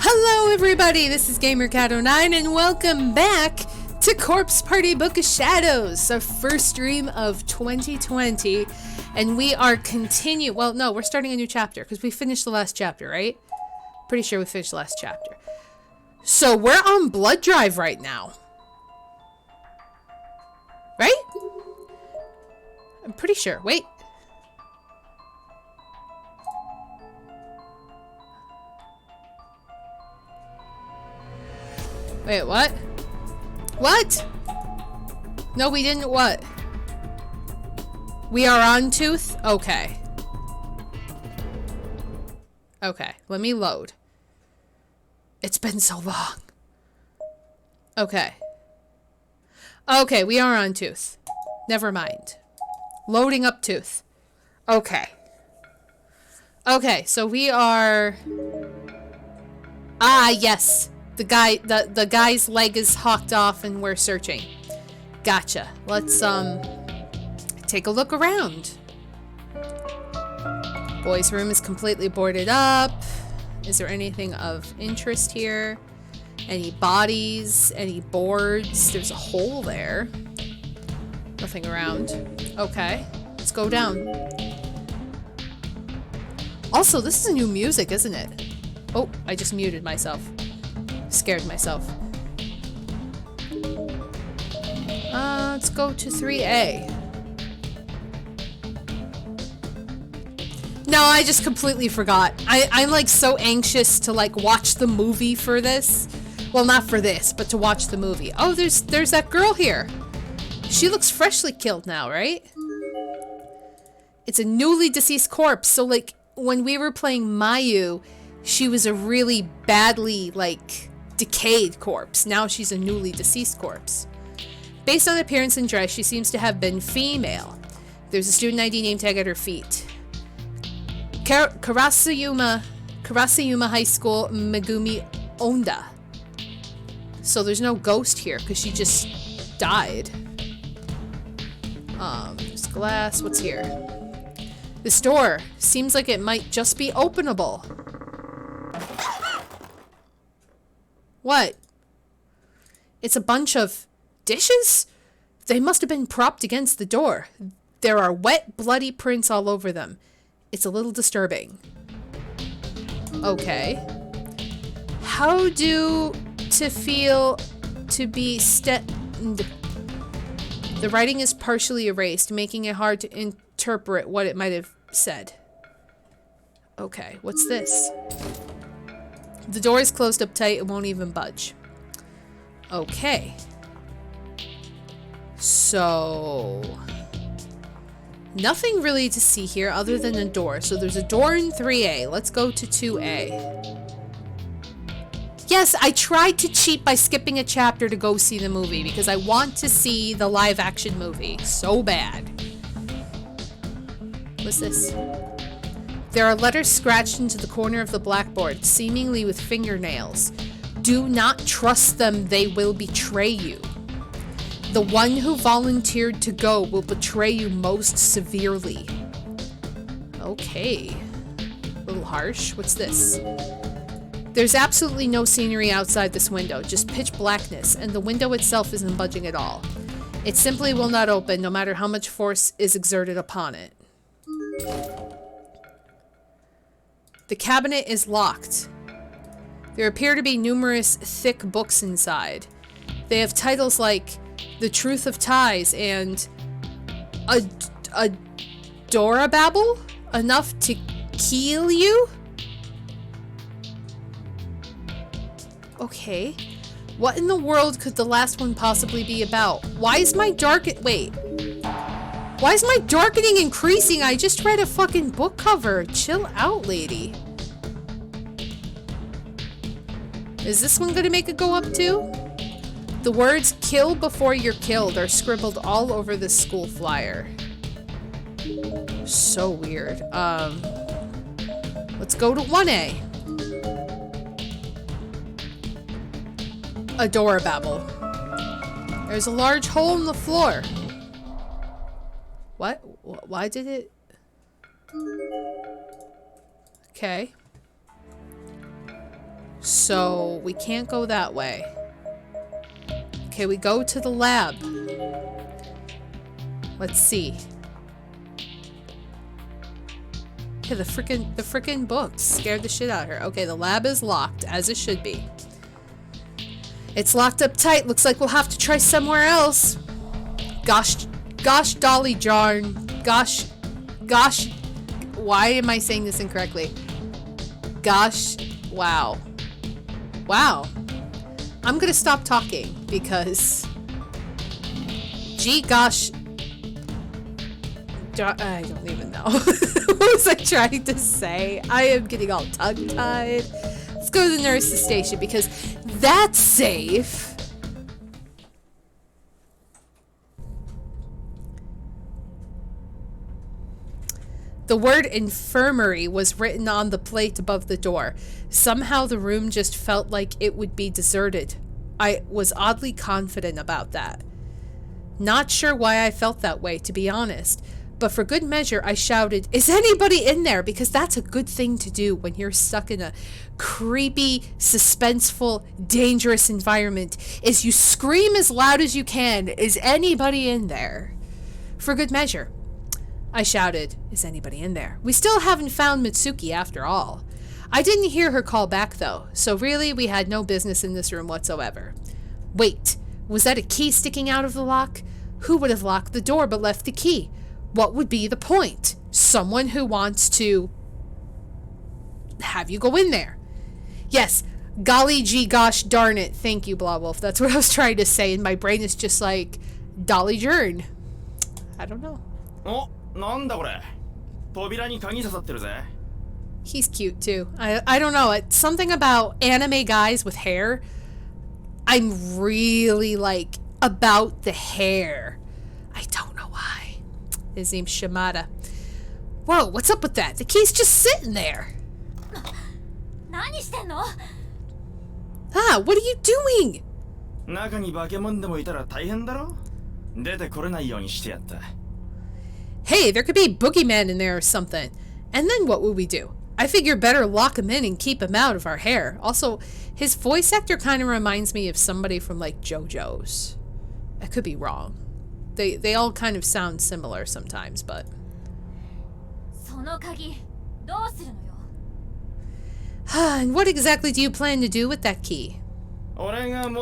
Hello everybody, this is GamerCat09 and welcome back to Corpse Party Book of Shadows, our first stream of 2020, and we are we're starting a new chapter because we finished the last chapter, right? Pretty sure we finished the last chapter. So we're on Blood Drive right now. Right? I'm pretty sure. Wait. Wait, what? What? No, we didn't what? We are on Tooth? Okay. Okay, let me load. It's been so long. Okay. Okay, we are on Tooth. Never mind. Loading up Tooth. Okay. Okay, so we are... Ah, yes. The guy's leg is hawked off and we're searching. Gotcha. Let's, take a look around. Boys' room is completely boarded up. Is there anything of interest here? Any bodies? Any boards? There's a hole there. Nothing around. Okay. Let's go down. Also, this is new music, isn't it? Oh, I just muted myself. Scared myself. Let's go to 3A. No, I just completely forgot. I'm like so anxious to like watch the movie for this. Well, not for this, but to watch the movie. Oh, there's that girl here. She looks freshly killed now, right? It's a newly deceased corpse. So like when we were playing Mayu, she was a really badly like decayed corpse. Now she's a newly deceased corpse. Based on appearance and dress, she seems to have been female. There's a student ID name tag at her feet. Karasuyama High School, Megumi Onda. So there's no ghost here because she just died. There's glass. What's here? This door seems like it might just be openable. What? It's a bunch of dishes? They must have been propped against the door. There are wet, bloody prints all over them. It's a little disturbing. Okay. How do to feel to be The writing is partially erased, making it hard to interpret what it might have said. Okay, what's this? The door is closed up tight and won't even budge. Okay. So... nothing really to see here other than a door. So there's a door in 3A. Let's go to 2A. Yes, I tried to cheat by skipping a chapter to go see the movie because I want to see the live action movie so bad. What's this? There are letters scratched into the corner of the blackboard, seemingly with fingernails. Do not trust them, they will betray you. The one who volunteered to go will betray you most severely. Okay. A little harsh. What's this? There's absolutely no scenery outside this window, just pitch blackness, and the window itself isn't budging at all. It simply will not open, no matter how much force is exerted upon it. The cabinet is locked. There appear to be numerous thick books inside. They have titles like The Truth of Ties and Adorababble? Enough to kill you? Okay. What in the world could the last one possibly be about? Why is my Why is my darkening increasing? I just read a fucking book cover. Chill out, lady. Is this one gonna make it go up too? The words "kill before you're killed" are scribbled all over this school flyer. So weird. Let's go to 1A. Adorababble. There's a large hole in the floor. What? Why did it... Okay. So we can't go that way. Okay, we go to the lab. Let's see. Yeah, the frickin' books scared the shit out of her. Okay, the lab is locked, as it should be. It's locked up tight. Looks like we'll have to try somewhere else. Gosh, Dolly Jarn. Gosh. Why am I saying this incorrectly? Gosh, wow. Wow. I'm gonna stop talking because... Gee, gosh. I don't even know. What was I trying to say? I am getting all tongue-tied. Let's go to the nurse's station because that's safe. The word infirmary was written on the plate above the door. Somehow the room just felt like it would be deserted. I was oddly confident about that. Not sure why I felt that way, to be honest. But for good measure, I shouted, "Is anybody in there?" Because that's a good thing to do when you're stuck in a creepy, suspenseful, dangerous environment, is you scream as loud as you can, "Is anybody in there?" For good measure. I shouted, "Is anybody in there?" We still haven't found Mitsuki after all. I didn't hear her call back though, so really we had no business in this room whatsoever. Wait, was that a key sticking out of the lock? Who would have locked the door but left the key? What would be the point? Someone who wants to have you go in there. Yes, golly gee gosh darn it. Thank you, Blawwolf. That's what I was trying to say, and my brain is just like, Dolly Jern. I don't know. Oh, なんだこれ。扉に鍵刺さってるぜ。He's cute too. I don't know. It's something about anime guys with hair. I'm really like about the hair. I don't know why. His name's Shimada. Whoa, what's up with that? The key's just sitting there. Ah, what are you doing? 中に化け物でもいたら大変だろ。出てこれないようにしてやった。Hey, there could be a boogeyman in there or something. And then what would we do? I figure better lock him in and keep him out of our hair. Also, his voice actor kind of reminds me of somebody from like JoJo's. I could be wrong. They all kind of sound similar sometimes, but... And what exactly do you plan to do with that key? I'm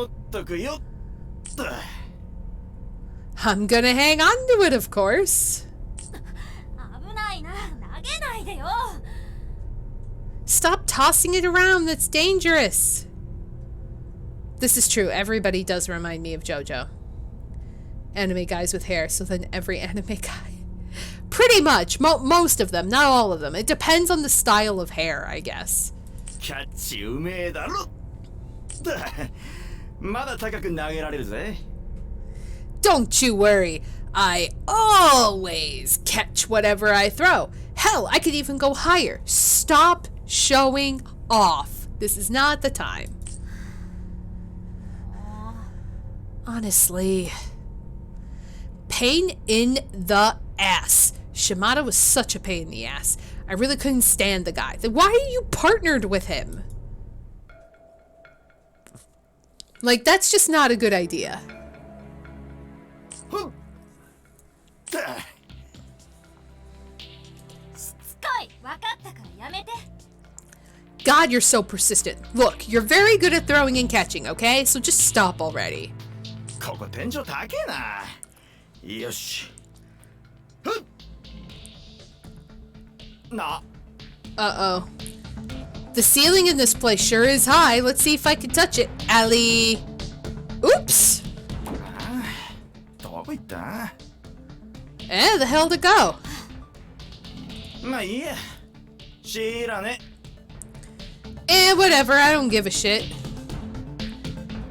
gonna hang on to it, of course. Stop tossing it around, that's dangerous. This is true, everybody does remind me of JoJo. Anime guys with hair, so then every anime guy. Pretty much, most of them, not all of them. It depends on the style of hair, I guess. Don't you worry, I always catch whatever I throw. Hell, I could even go higher. Stop showing off. This is not the time. Honestly. Pain in the ass. Shimada was such a pain in the ass. I really couldn't stand the guy. Why are you partnered with him? Like, that's just not a good idea. God, you're so persistent. Look, you're very good at throwing and catching, okay? So just stop already. Uh-oh. The ceiling in this place sure is high. Let's see if I can touch it. Ali. Oops. The hell to go? Whatever, I don't give a shit.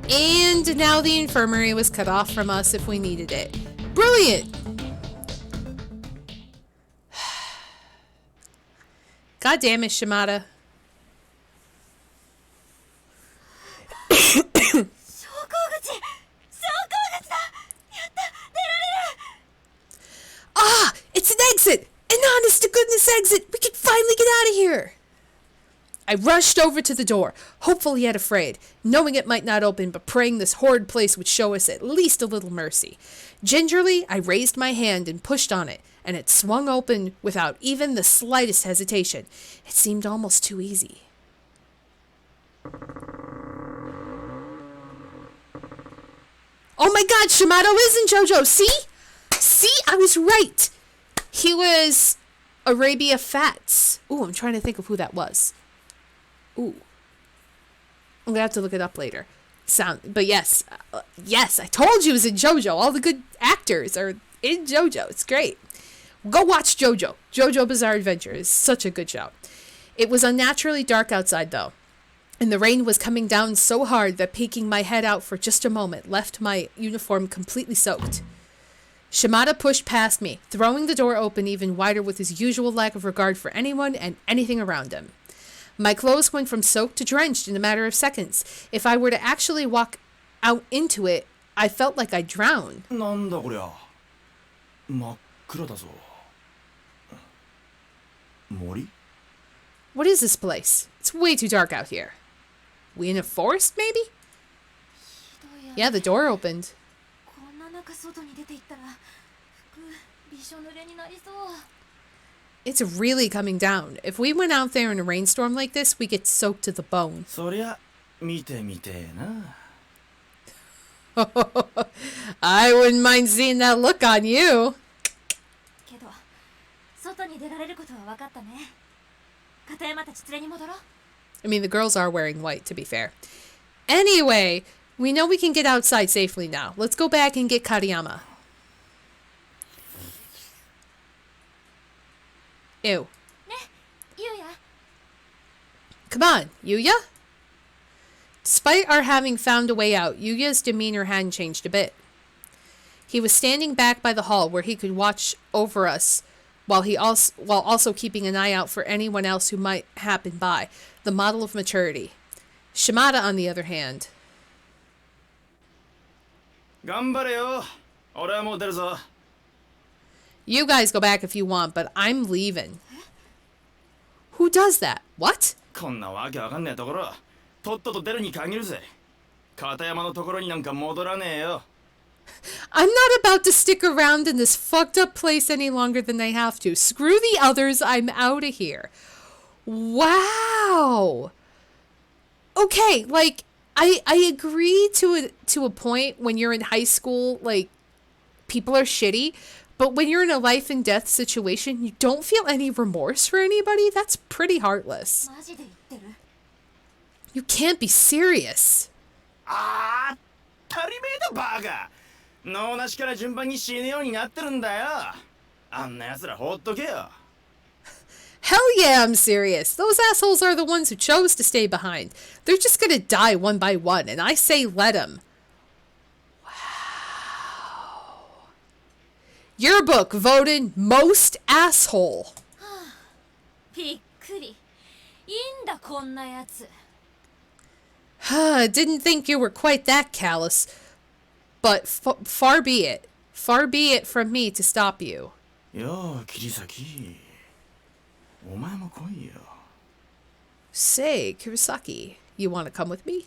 And now the infirmary was cut off from us if we needed it. Brilliant! God damn it, Shimada. Ah! It's an exit! An honest to goodness exit! We can finally get out of here! I rushed over to the door, hopeful yet afraid, knowing it might not open, but praying this horrid place would show us at least a little mercy. Gingerly, I raised my hand and pushed on it, and it swung open without even the slightest hesitation. It seemed almost too easy. Oh my god, Shimato isn't JoJo! See? See? I was right! He was Arabia Fats. Ooh, I'm trying to think of who that was. Ooh. I'm gonna have to look it up later. But yes, yes, I told you it was in JoJo. All the good actors are in JoJo. It's great. Go watch JoJo. JoJo Bizarre Adventure is such a good show. It was unnaturally dark outside though, and the rain was coming down so hard that peeking my head out for just a moment left my uniform completely soaked. Shimada pushed past me, throwing the door open even wider with his usual lack of regard for anyone and anything around him. My clothes went from soaked to drenched in a matter of seconds. If I were to actually walk out into it, I felt like I'd drown. なんだこりゃ。真っ暗だぞ。森? What is this place? It's way too dark out here. We in a forest, maybe? Yeah, the door opened. It's really coming down. If we went out there in a rainstorm like this, we get soaked to the bone. そりゃ見てみてえな。I wouldn't mind seeing that look on you. I mean, the girls are wearing white, to be fair. Anyway, we know we can get outside safely now. Let's go back and get Kariyama. Ew. Come on, Yuya? Despite our having found a way out, Yuya's demeanor hadn't changed a bit. He was standing back by the hall where he could watch over us while also keeping an eye out for anyone else who might happen by, the model of maturity. Shimada, on the other hand. 頑張れよ。俺はもう出るぞ。You guys go back if you want, but I'm leaving. Who does that? What? こんなわけわかんねえところ、とっとと出るに限るぜ。片山のところになんか戻らねえよ。I'm not about to stick around in this fucked up place any longer than I have to. Screw the others, I'm out of here. Wow. Okay, like, I agree to a point when you're in high school, like, people are shitty. But when you're in a life and death situation, you don't feel any remorse for anybody? That's pretty heartless. You can't be serious. ああ、当たり前だバカ。脳なしから順番に死ぬようになってるんだよ。あんな奴ら放っとけよ。Hell yeah, I'm serious. Those assholes are the ones who chose to stay behind. They're just gonna die one by one, and I say let them. Your book voted most asshole. Didn't think you were quite that callous. But far be it. Far be it from me to stop you. Yo, Kirisaki. お前も来いよ。Say, Kirisaki, you want to come with me?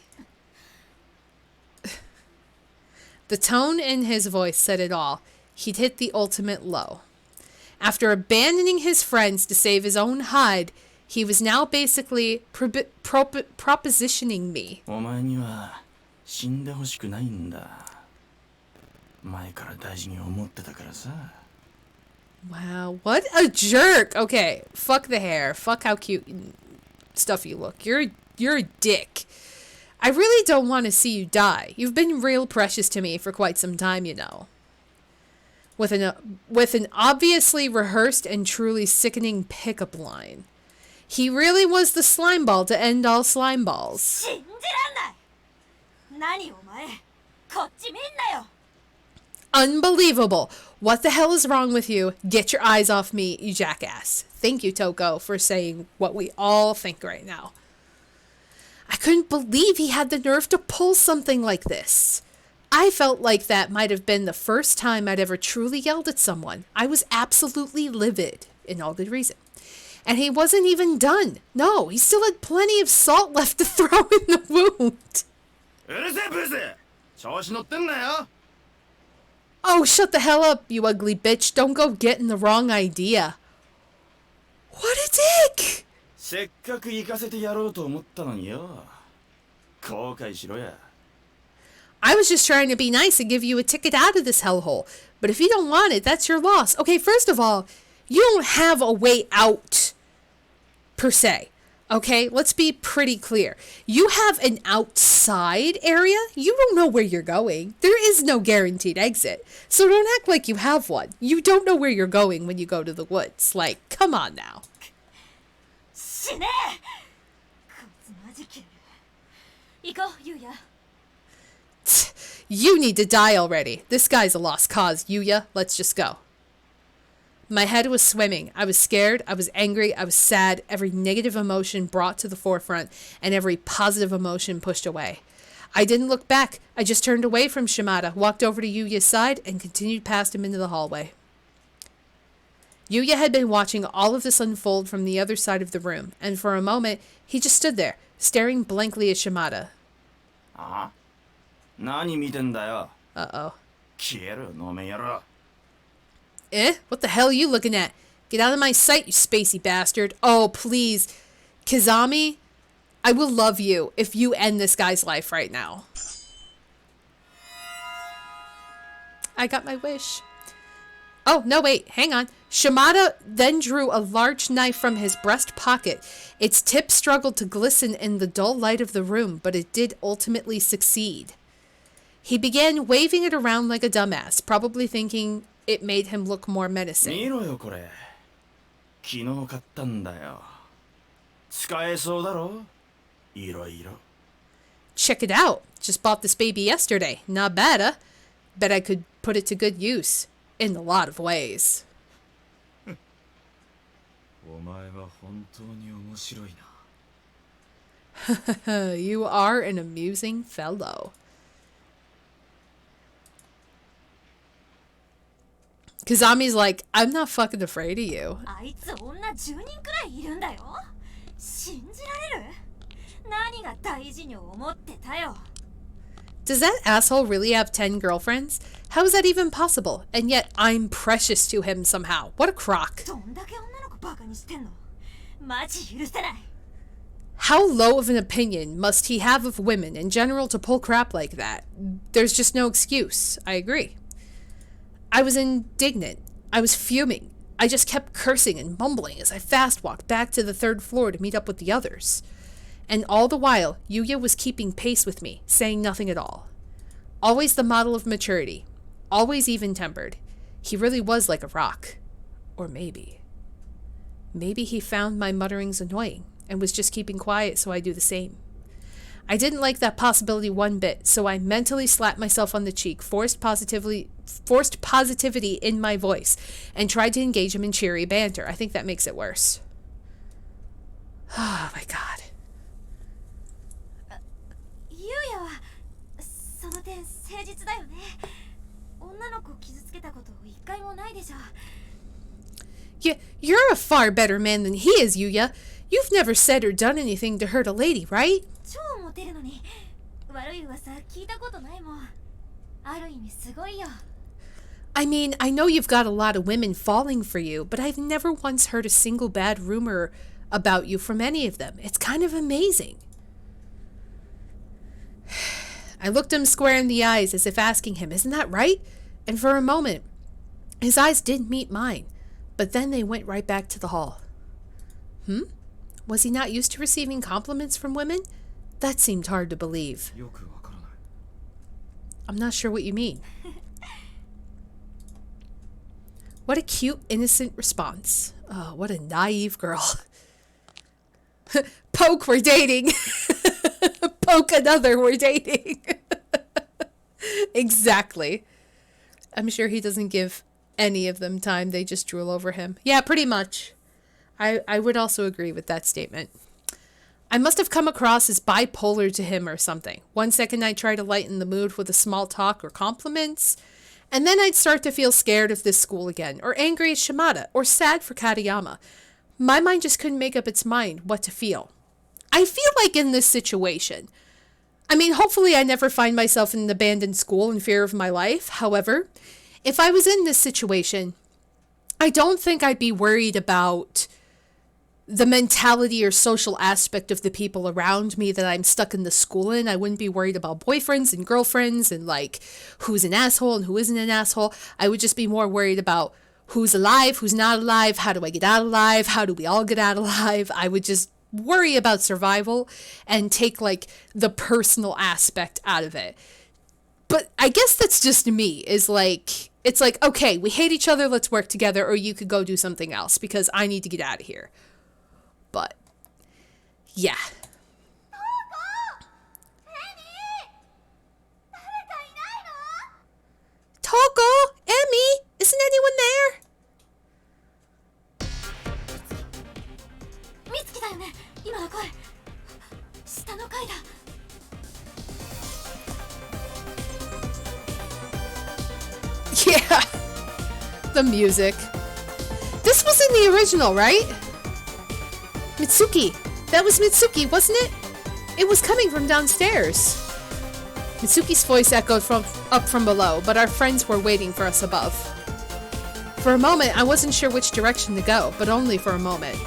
The tone in his voice said it all. He'd hit the ultimate low. After abandoning his friends to save his own hide, he was now basically propositioning me. お前には死んでほしくないんだ。前から大事に思ってたからさ。Wow, what a jerk. Okay, fuck the hair. Fuck how cute stuff you look. You're a dick. I really don't want to see you die. You've been real precious to me for quite some time, you know. With an obviously rehearsed and truly sickening pickup line. He really was the slimeball to end all slimeballs. Unbelievable. What the hell is wrong with you? Get your eyes off me, you jackass. Thank you, Toko, for saying what we all think right now. I couldn't believe he had the nerve to pull something like this. I felt like that might have been the first time I'd ever truly yelled at someone. I was absolutely livid, in all good reason. And he wasn't even done. No, he still had plenty of salt left to throw in the wound. うるせえブス調子乗ってんなよ Oh, shut the hell up, you ugly bitch. Don't go getting the wrong idea. What a dick! せっかく行かせてやろうと思ったのによ後悔しろや I was just trying to be nice and give you a ticket out of this hellhole. But if you don't want it, that's your loss. Okay, first of all, you don't have a way out, per se. Okay, let's be pretty clear. You have an outside area. You don't know where you're going. There is no guaranteed exit. So don't act like you have one. You don't know where you're going when you go to the woods. Like, come on now. 死ねえこいつマジ切れる行こうゆうや You need to die already. This guy's a lost cause, Yuya. Let's just go. My head was swimming. I was scared. I was angry. I was sad. Every negative emotion brought to the forefront and every positive emotion pushed away. I didn't look back. I just turned away from Shimada, walked over to Yuya's side, and continued past him into the hallway. Yuya had been watching all of this unfold from the other side of the room, and for a moment, he just stood there, staring blankly at Shimada. あ何見てんだよ Uh-oh. 消える飲めやろ Eh? What the hell are you looking at? Get out of my sight, you spacey bastard. Oh, please. Kizami, I will love you if you end this guy's life right now. I got my wish. Oh, no, wait. Hang on. Shimada then drew a large knife from his breast pocket. Its tip struggled to glisten in the dull light of the room, but it did ultimately succeed. He began waving it around like a dumbass, probably thinking it made him look more menacing. 見ろよこれ昨日買ったんだよ使えそうだろいろいろ Check it out. Just bought this baby yesterday. Not bad, huh? Bet I could put it to good use. In a lot of ways. お前は本当に面白いな You are an amusing fellow. Kizami's like, I'm not fucking afraid of you. あいつ女10人くらいいるんだよ信じられる何が大事に思ってたよ Does that asshole really have 10 girlfriends? How is that even possible? And yet I'm precious to him somehow. What a crock. どんだけ女の子バカにしてんのマジ許せない How low of an opinion must he have of women in general to pull crap like that? There's just no excuse. I agree. I was indignant. I was fuming. I just kept cursing and mumbling as I fast walked back to the 3rd floor to meet up with the others. And all the while, Yuya was keeping pace with me, saying nothing at all. Always the model of maturity. Always even-tempered. He really was like a rock. Or maybe he found my mutterings annoying and was just keeping quiet so I do the same. I didn't like that possibility one bit, so I mentally slapped myself on the cheek, forced positivity in my voice, and tried to engage him in cheery banter. I think that makes it worse. Oh my god. ゆうやはその点誠実だよね女の子を傷つけたこと一回もないでしょ You're a far better man than he is, Yuya. You've never said or done anything to hurt a lady, right? 超モテるのに悪い噂聞いたことないもんある意味すごいよ I mean, I know you've got a lot of women falling for you, but I've never once heard a single bad rumor about you from any of them. It's kind of amazing. I looked him square in the eyes as if asking him, isn't that right? And for a moment, his eyes did meet mine, but then they went right back to the hall. Was he not used to receiving compliments from women? That seemed hard to believe. よくわからない I'm not sure what you mean. What a cute, innocent response. Oh, what a naive girl. Poke, we're dating. Poke another, we're dating. Exactly. I'm sure he doesn't give any of them time. They just drool over him. Yeah, pretty much. I would also agree with that statement. I must have come across as bipolar to him or something. One second I'd try to lighten the mood with a small talk or compliments, and then I'd start to feel scared of this school again, or angry at Shimada, or sad for Katayama. My mind just couldn't make up its mind what to feel. I feel like in this situation, I mean, hopefully I never find myself in an abandoned school in fear of my life. However, if I was in this situation, I don't think I'd be worried about the mentality or social aspect of the people around me that I'm stuck in the school in. I wouldn't be worried about boyfriends and girlfriends and like who's an asshole and who isn't an asshole. I would just be more worried about who's alive, who's not alive, how do I get out alive, how do we all get out alive. I would just worry about survival and take like the personal aspect out of it. But I guess that's just me, is like, it's like, okay, we hate each other, let's work together, or you could go do something else because I need to get out of here. But, yeah. Toko! Emmy! Isn't anyone there? 美月だよね、今の声。下の階だ。Yeah. The music. This was in the original, right? Mitsuki. That was Mitsuki, wasn't it? It was coming from downstairs. Mitsuki's voice echoed up from below, but our friends were waiting for us above. For a moment, I wasn't sure which direction to go, but only for a moment.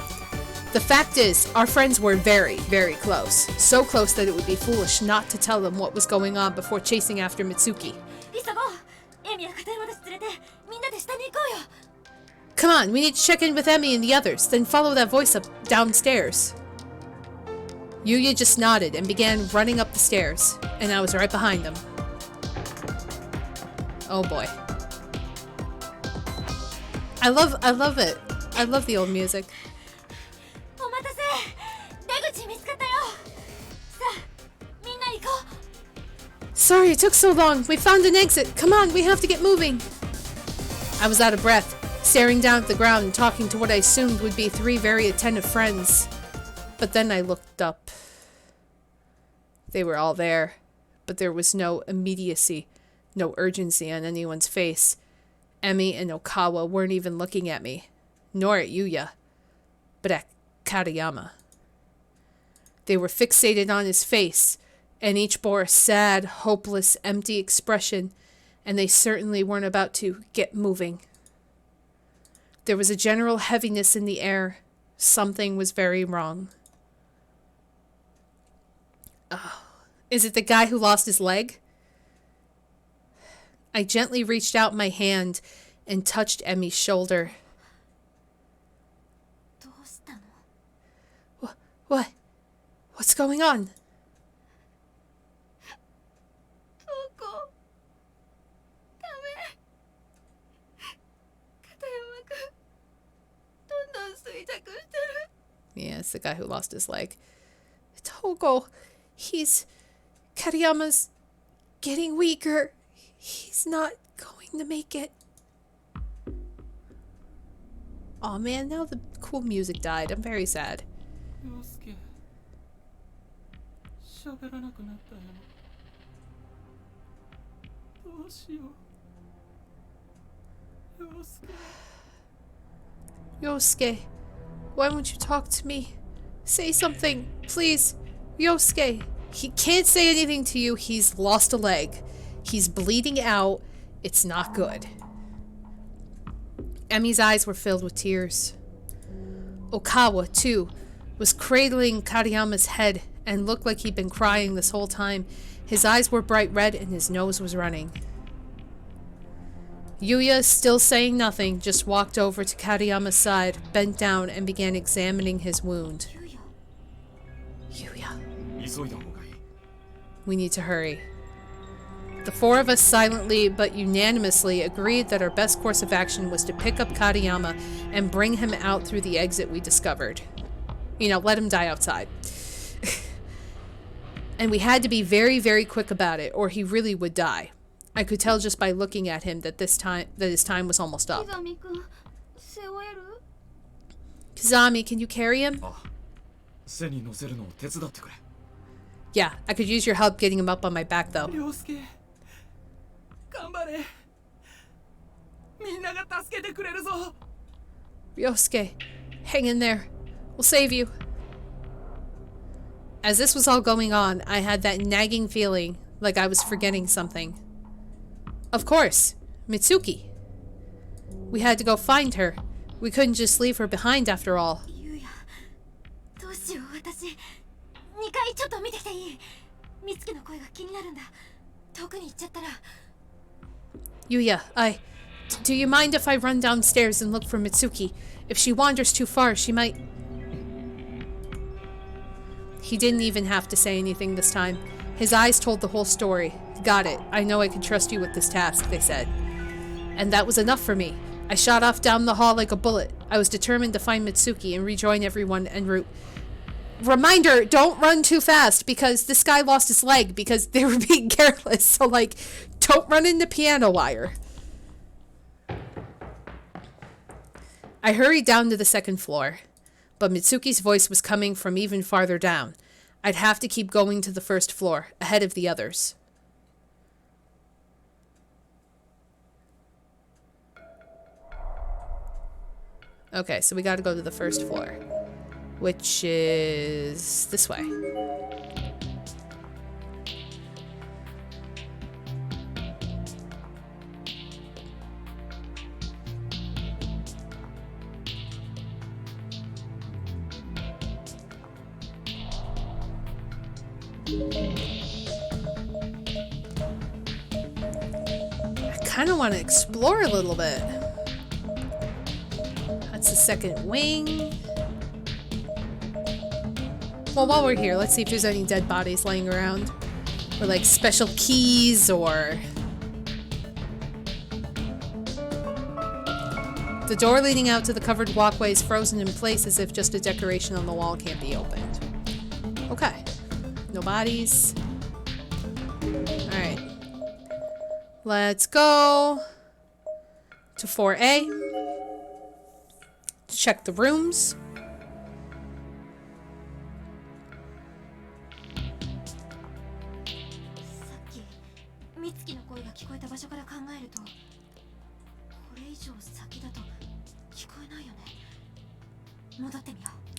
The fact is, our friends were very, very close. So close that it would be foolish not to tell them what was going on before chasing after Mitsuki. Come on, we need to check in with Emmy and the others, then follow that voice up downstairs. Yuya just nodded and began running up the stairs, and I was right behind them. Oh boy. I love it. I love the old music. Sorry it took so long. We found an exit. Come on, we have to get moving. I was out of breath, staring down at the ground and talking to what I assumed would be 3 very attentive friends. But then I looked up. They were all there, but there was no immediacy, no urgency on anyone's face. Emmy and Okawa weren't even looking at me, nor at Yuya, but at Katayama. They were fixated on his face, and each bore a sad, hopeless, empty expression, and they certainly weren't about to get moving. There was a general heaviness in the air. Something was very wrong. Oh, is it the guy who lost his leg? I gently reached out my hand and touched Emmy's shoulder. What? What's going on? Yeah, it's the guy who lost his leg. Togo, Katayama's getting weaker. He's not going to make it. Aw, man, now the cool music died. I'm very sad. Yosuke, why won't you talk to me? Say something, please. Yosuke, he can't say anything to you. He's lost a leg. He's bleeding out. It's not good. Emmy's eyes were filled with tears. Okawa, too, was cradling Katayama's head and looked like he'd been crying this whole time. His eyes were bright red and his nose was running. Yuya, still saying nothing, just walked over to Katayama's side, bent down, and began examining his wound. Yuya. We need to hurry. The 4 of us silently but unanimously agreed that our best course of action was to pick up Katayama and bring him out through the exit we discovered. You know, let him die outside. And we had to be very, very quick about it, or he really would die. I could tell just by looking at him that his time was almost up. Kizami, can you carry him? Yeah, I could use your help getting him up on my back, though. Ryosuke, Hang in there. We'll save you. As this was all going on, I had that nagging feeling like I was forgetting something. Of course, Mitsuki. We had to go find her. We couldn't just leave her behind after all. ゆうや、どうしよう、私。2階ちょっと見てきていい？美月の声が気になるんだ。遠くに行っちゃったら。Yuya, do you mind if I run downstairs and look for Mitsuki? If she wanders too far, she might... He didn't even have to say anything this time. His eyes told the whole story. Got it. I know I can trust you with this task, they said. And that was enough for me. I shot off down the hall like a bullet. I was determined to find Mitsuki and rejoin everyone en route. Reminder, don't run too fast, because this guy lost his leg because they were being careless. So, like, don't run into piano wire. I hurried down to the second floor, but Mitsuki's voice was coming from even farther down. I'd have to keep going to the first floor, ahead of the others. Okay, so we gotta go to the first floor, which is this way. I kind of want to explore a little bit. That's the second wing. Well, while we're here, let's see if there's any dead bodies laying around. Or like special keys or... The door leading out to the covered walkway is frozen in place as if just a decoration on the wall can't be opened. Okay. No bodies. Alright. Let's go to 4A. Check the rooms.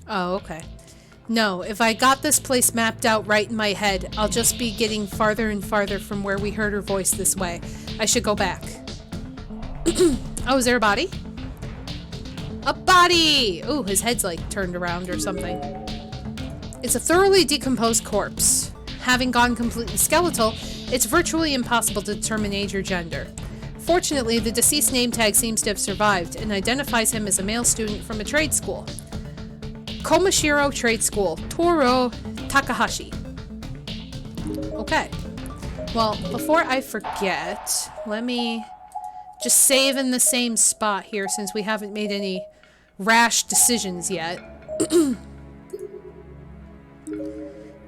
Oh, okay. No, if I got this place mapped out right in my head, I'll just be getting farther and farther from where we heard her voice this way. I should go back. Oh, is there a body? A body! Ooh, his head's like turned around or something. It's a thoroughly decomposed corpse. Having gone completely skeletal, it's virtually impossible to determine age or gender. Fortunately, the deceased name tag seems to have survived and identifies him as a male student from a trade school. Komashiro Trade School, Toro Takahashi. Okay. Well, before I forget, let me just save in the same spot here since we haven't made any rash decisions yet.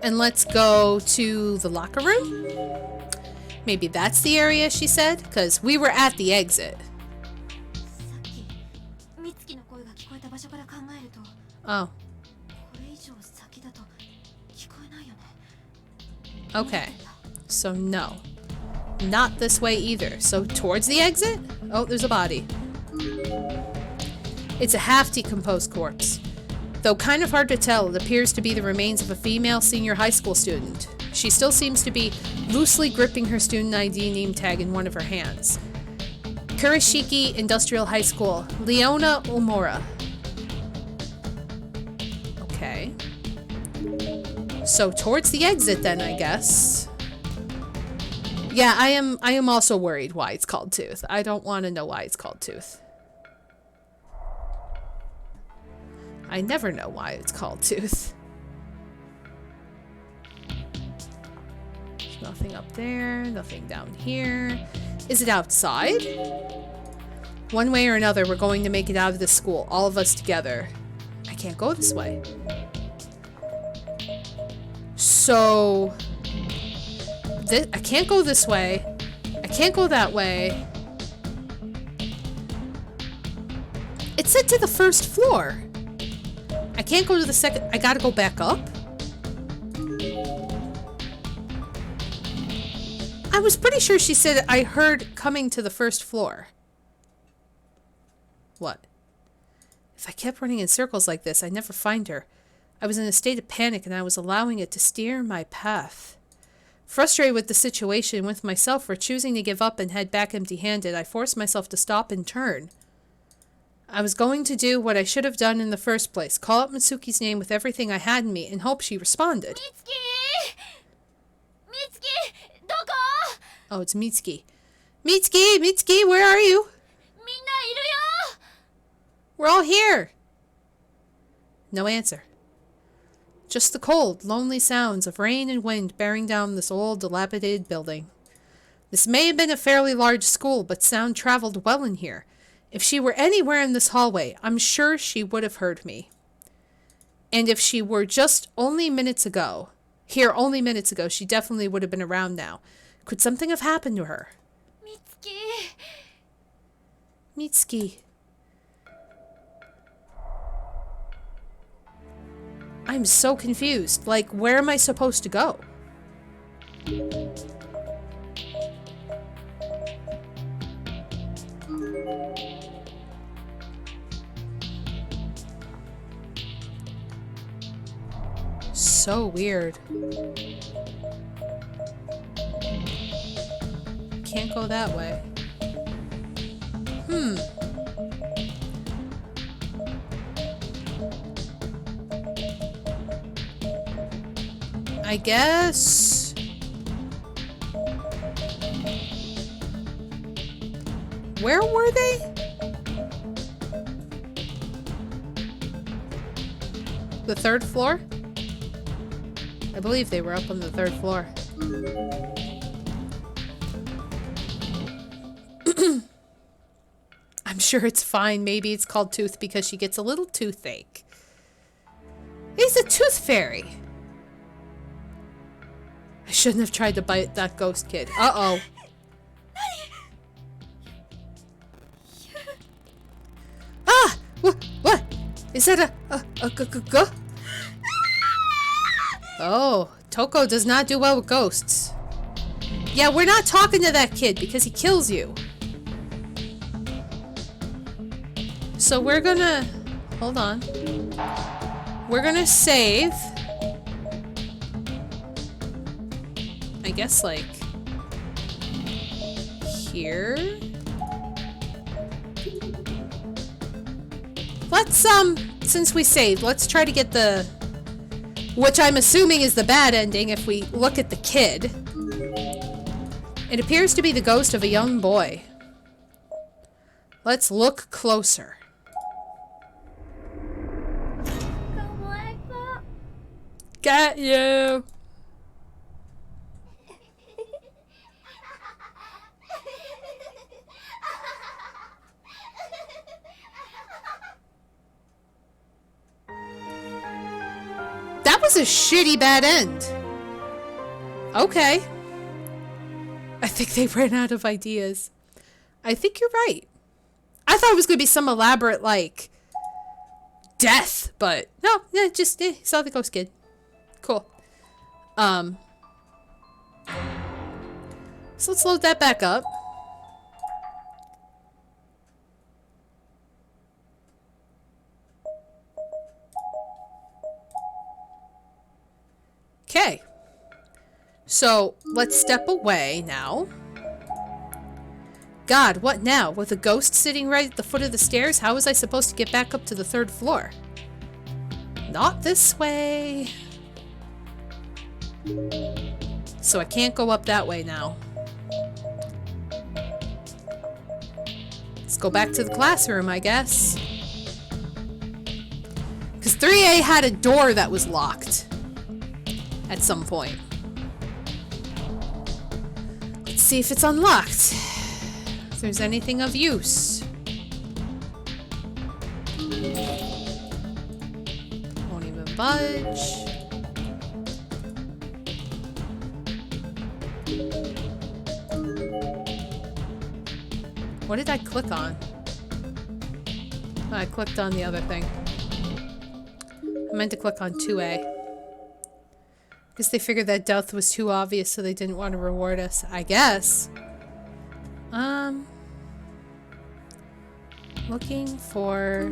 And let's go to the locker room. Maybe that's the area she said, because we were at the exit. Oh. Okay, so no. Not this way either. So towards the exit? Oh, there's a body. It's a half-decomposed corpse. Though kind of hard to tell, it appears to be the remains of a female senior high school student. She still seems to be loosely gripping her student ID name tag in one of her hands. Kurashiki Industrial High School, Leona Omura. Okay. So towards the exit then, I guess. Yeah, I am also worried why it's called Tooth. I don't want to know why it's called Tooth. I never know why it's called Tooth. There's nothing up there, nothing down here. Is it outside? One way or another, we're going to make it out of this school, all of us together. I can't go this way. So... I can't go this way. I can't go that way. It said to the first floor. I can't go to the second. I gotta go back up. I was pretty sure she said I heard coming to the first floor. What? If I kept running in circles like this, I'd never find her. I was in a state of panic and I was allowing it to steer my path. Frustrated with the situation, with myself for choosing to give up and head back empty-handed, I forced myself to stop and turn. I was going to do what I should have done in the first place, call out Mitsuki's name with everything I had in me and hope she responded. Mitsuki! Mitsuki! Doko? Oh, it's Mitsuki. Mitsuki, where are you? Minna iru yo! We're all here. No answer. Just the cold, lonely sounds of rain and wind bearing down this old, dilapidated building. This may have been a fairly large school, but sound traveled well in here. If she were anywhere in this hallway, I'm sure she would have heard me. And if she were just only minutes ago, she definitely would have been around now. Could something have happened to her? Mitsuki. I'm so confused. Like, where am I supposed to go? So weird. Can't go that way. I guess... Where were they? The third floor? I believe they were up on the third floor. I'm sure it's fine. Maybe it's called Tooth because she gets a little toothache. He's a tooth fairy. I shouldn't have tried to bite that ghost kid. Uh-oh. Ah! What? Is that a Oh, Toko does not do well with ghosts. Yeah, we're not talking to that kid because he kills you. So we're gonna... Hold on. We're gonna save... I guess, like... Here? Let's, since we saved, let's try to get the... Which I'm assuming is the bad ending if we look at the kid. It appears to be the ghost of a young boy. Let's look closer. Got you! That was a shitty bad end. Okay. I think they ran out of ideas. I think you're right. I thought it was going to be some elaborate, like, death, but no, yeah, just saw the ghost kid. Cool. So let's load that back up. Okay. So let's step away now. God, what now? With a ghost sitting right at the foot of the stairs, how was I supposed to get back up to the third floor? Not this way. So I can't go up that way now. Let's go back to the classroom, I guess. Because 3A had a door that was locked at some point. Let's see if it's unlocked. If there's anything of use. Won't even budge. What did I click on? Oh, I clicked on the other thing. I meant to click on 2A. Guess they figured that death was too obvious, so they didn't want to reward us. I guess. Looking for...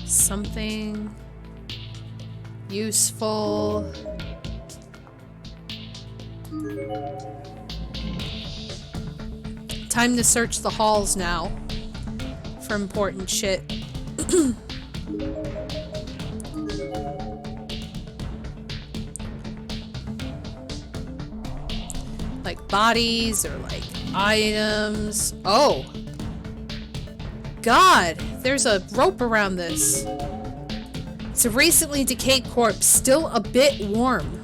something useful. Time to search the halls now for important shit. Like bodies or like items. Oh! God! There's a rope around this. It's a recently decayed corpse, still a bit warm.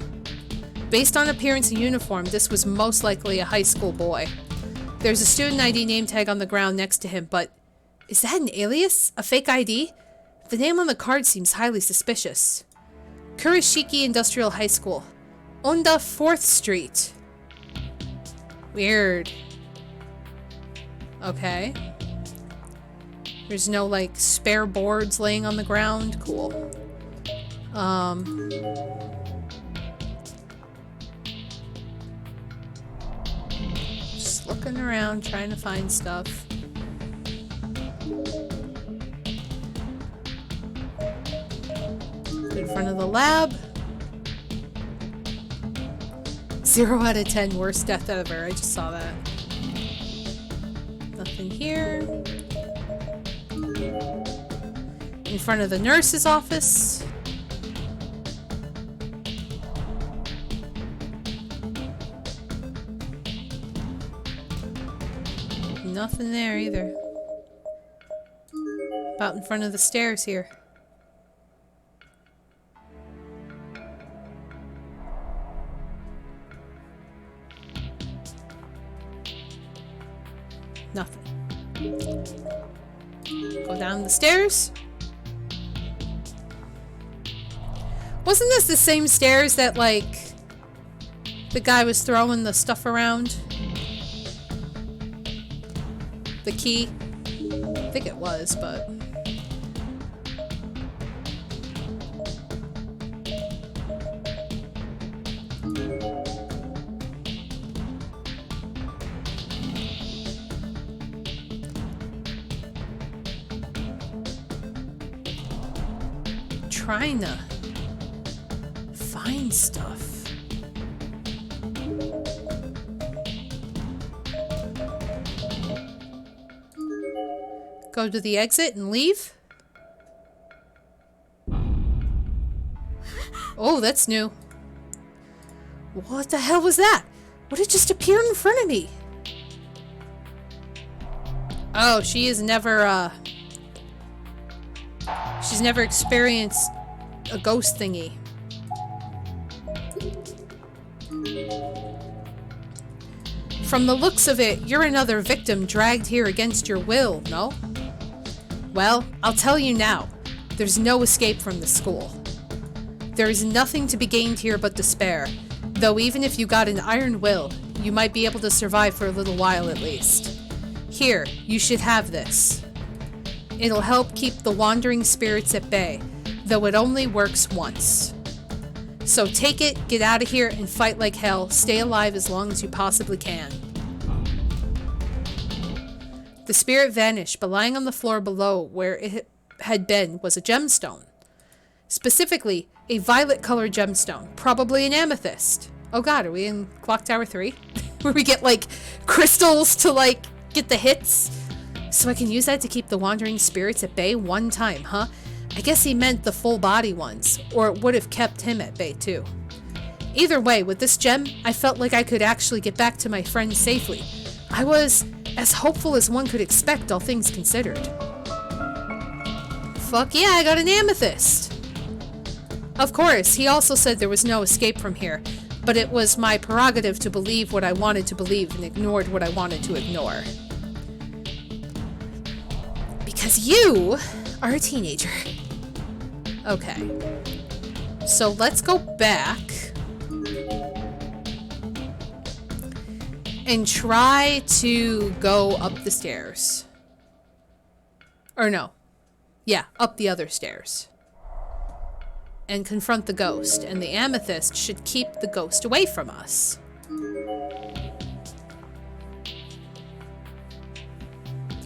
Based on appearance and uniform, this was most likely a high school boy. There's a student ID name tag on the ground next to him, but is that an alias? A fake ID? The name on the card seems highly suspicious. Kurishiki Industrial High School. Onda 4th Street. Weird. Okay. There's no, like, spare boards laying on the ground. Cool. Just looking around, trying to find stuff. In front of the lab. 0 out of 10, worst death ever. I just saw that. Nothing here. In front of the nurse's office. Nothing there either. About in front of the stairs here. Nothing. Go down the stairs. Wasn't this the same stairs that, like, the guy was throwing the stuff around? The key? I think it was, but... trying to find stuff. Go to the exit and leave? Oh, that's new. What the hell was that? What had just appeared in front of me? Oh, she has never, she's never experienced a ghost thingy. From the looks of it, you're another victim dragged here against your will, no? Well, I'll tell you now. There's no escape from the school. There is nothing to be gained here but despair. Though even if you got an iron will, you might be able to survive for a little while at least. Here, you should have this. It'll help keep the wandering spirits at bay, though it only works once. So take it, get out of here, and fight like hell. Stay alive as long as you possibly can. The spirit vanished, but lying on the floor below where it had been was a gemstone. Specifically, a violet-colored gemstone, probably an amethyst. Oh god, are we in Clock Tower 3? Where we get, like, crystals to, like, get the hits? So I can use that to keep the wandering spirits at bay one time, huh? I guess he meant the full body ones, or it would have kept him at bay too. Either way, with this gem, I felt like I could actually get back to my friends safely. I was as hopeful as one could expect, all things considered. Fuck yeah, I got an amethyst! Of course, he also said there was no escape from here, but it was my prerogative to believe what I wanted to believe and ignored what I wanted to ignore. Because you are a teenager. Okay. So let's go back and try to go up the stairs. Or no. Yeah, up the other stairs. And confront the ghost, and the amethyst should keep the ghost away from us.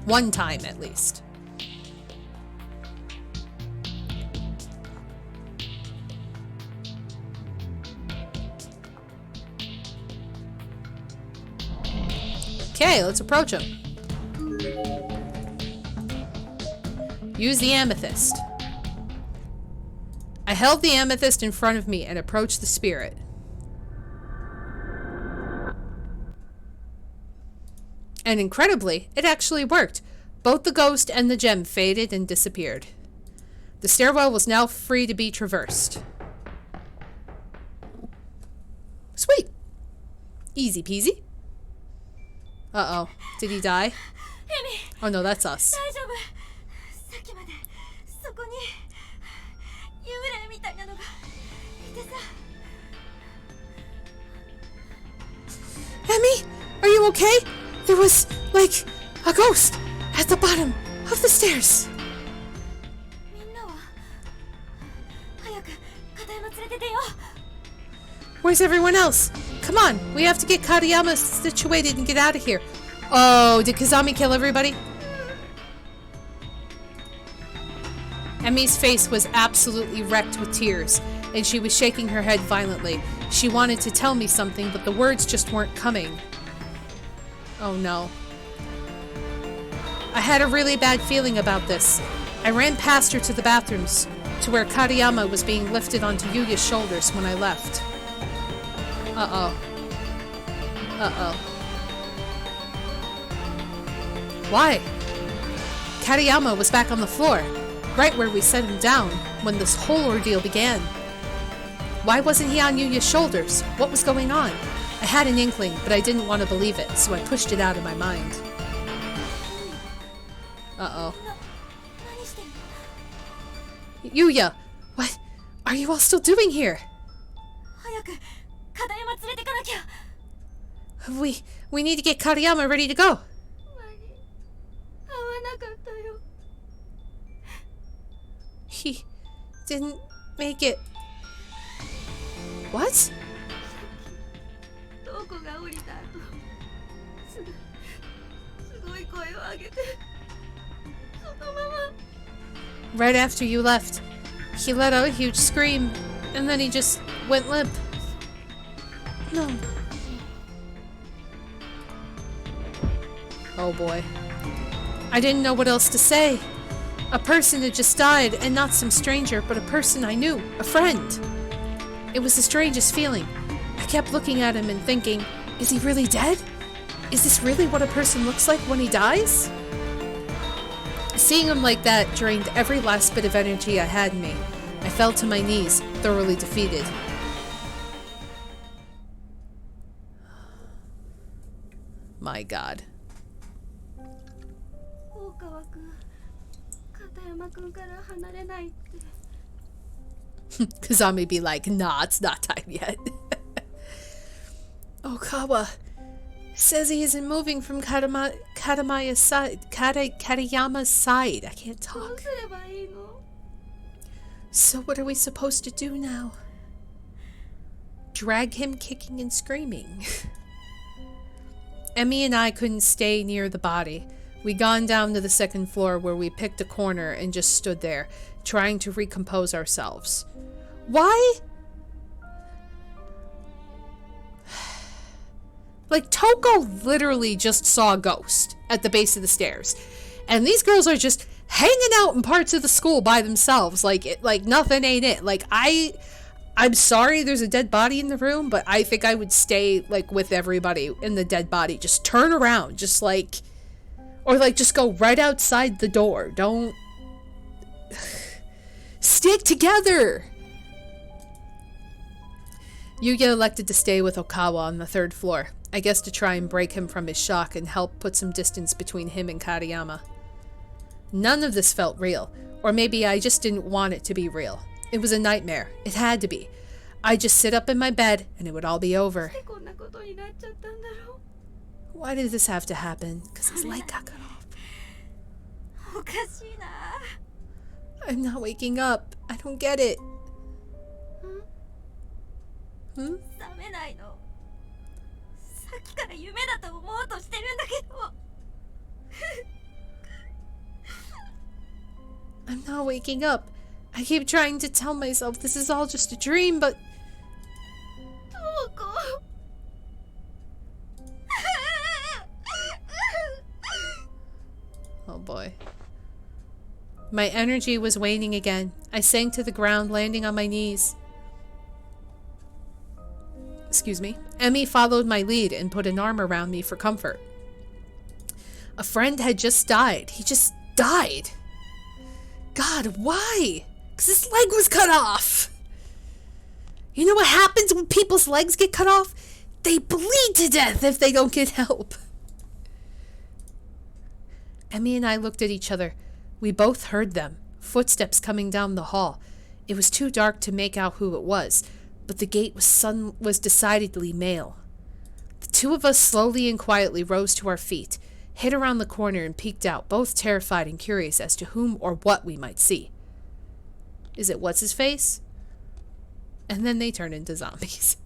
One time, at least. Okay, let's approach him. Use the amethyst. I held the amethyst in front of me and approached the spirit. And incredibly, it actually worked. Both the ghost and the gem faded and disappeared. The stairwell was now free to be traversed. Sweet. Easy peasy. Uh-oh. Did he die? Oh no, that's us. Emmy, are you okay? There was, like, a ghost at the bottom of the stairs. Where's everyone else? Come on, we have to get Katayama situated and get out of here. Oh, did Kizami kill everybody? Emmy's face was absolutely wrecked with tears, and she was shaking her head violently. She wanted to tell me something, but the words just weren't coming. Oh no. I had a really bad feeling about this. I ran past her to the bathrooms, to where Katayama was being lifted onto Yuya's shoulders when I left. Uh-oh. Uh-oh. Why? Katayama was back on the floor, right where we set him down when this whole ordeal began. Why wasn't he on Yuya's shoulders? What was going on? I had an inkling, but I didn't want to believe it, so I pushed it out of my mind. Uh-oh. Yuya! What are you all still doing here? We need to get Katayama ready to go. He didn't make it. What? Right after you left, he let out a huge scream, and then he just went limp. No. Oh boy. I didn't know what else to say. A person had just died, and not some stranger, but a person I knew, a friend. It was the strangest feeling. I kept looking at him and thinking, is he really dead? Is this really what a person looks like when he dies? Seeing him like that drained every last bit of energy I had in me. I fell to my knees, thoroughly defeated. My God. Kizami be like, nah, it's not time yet. Okawa says he isn't moving from Katayama's side. Katayama's side. I can't talk. So what are we supposed to do now? Drag him kicking and screaming. Emmy and I couldn't stay near the body. We'd gone down to the second floor where we picked a corner and just stood there, trying to recompose ourselves. Why? Like, Toko literally just saw a ghost at the base of the stairs. And these girls are just hanging out in parts of the school by themselves. Like nothing ain't it. Like, I'm sorry there's a dead body in the room, but I think I would stay, like, with everybody in the dead body. Just turn around. Just, like... Or, like, just go right outside the door. Don't... Stick together! Yuya elected to stay with Okawa on the third floor. I guess to try and break him from his shock and help put some distance between him and Katayama. None of this felt real. Or maybe I just didn't want it to be real. It was a nightmare. It had to be. I'd just sit up in my bed and it would all be over. Why did this have to happen? Because his light got cut off. I'm not waking up. I don't get it. Hmm? I'm not waking up. I keep trying to tell myself this is all just a dream, but... 瞳子Oh boy. My energy was waning again. I sank to the ground, landing on my knees. Excuse me. Emmy followed my lead and put an arm around me for comfort. A friend had just died. He just died. God, why? Because his leg was cut off. You know what happens when people's legs get cut off? They bleed to death if they don't get help. Emmy and I looked at each other. We both heard them, footsteps coming down the hall. It was too dark to make out who it was, but the gate was decidedly male. The two of us slowly and quietly rose to our feet, hid around the corner and peeked out, both terrified and curious as to whom or what we might see. Is it what's-his-face? And then they turn into zombies.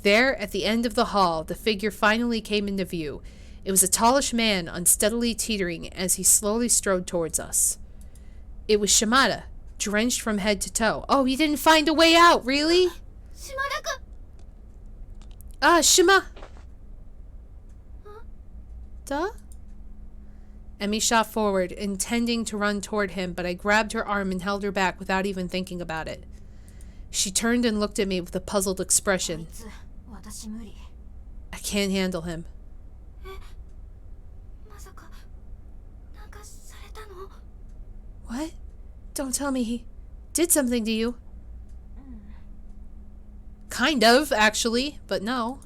There, at the end of the hall, the figure finally came into view. It was a tallish man, unsteadily teetering as he slowly strode towards us. It was Shimada, drenched from head to toe. Oh, he didn't find a way out, really? Shimada-kun! Shima! Huh? Duh? Emmy shot forward, intending to run toward him, but I grabbed her arm and held her back without even thinking about it. She turned and looked at me with a puzzled expression. I can't handle him. What? Don't tell me he did something to you. Kind of, actually, but no.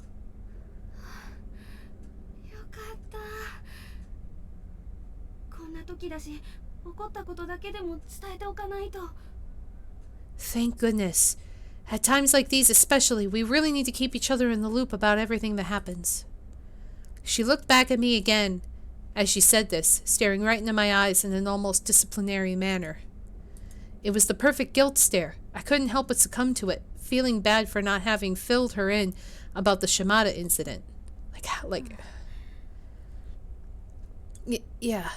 Thank goodness. At times like these especially, we really need to keep each other in the loop about everything that happens. She looked back at me again as she said this, staring right into my eyes in an almost disciplinary manner. It was the perfect guilt stare. I couldn't help but succumb to it, feeling bad for not having filled her in about the Shimada incident. Yeah.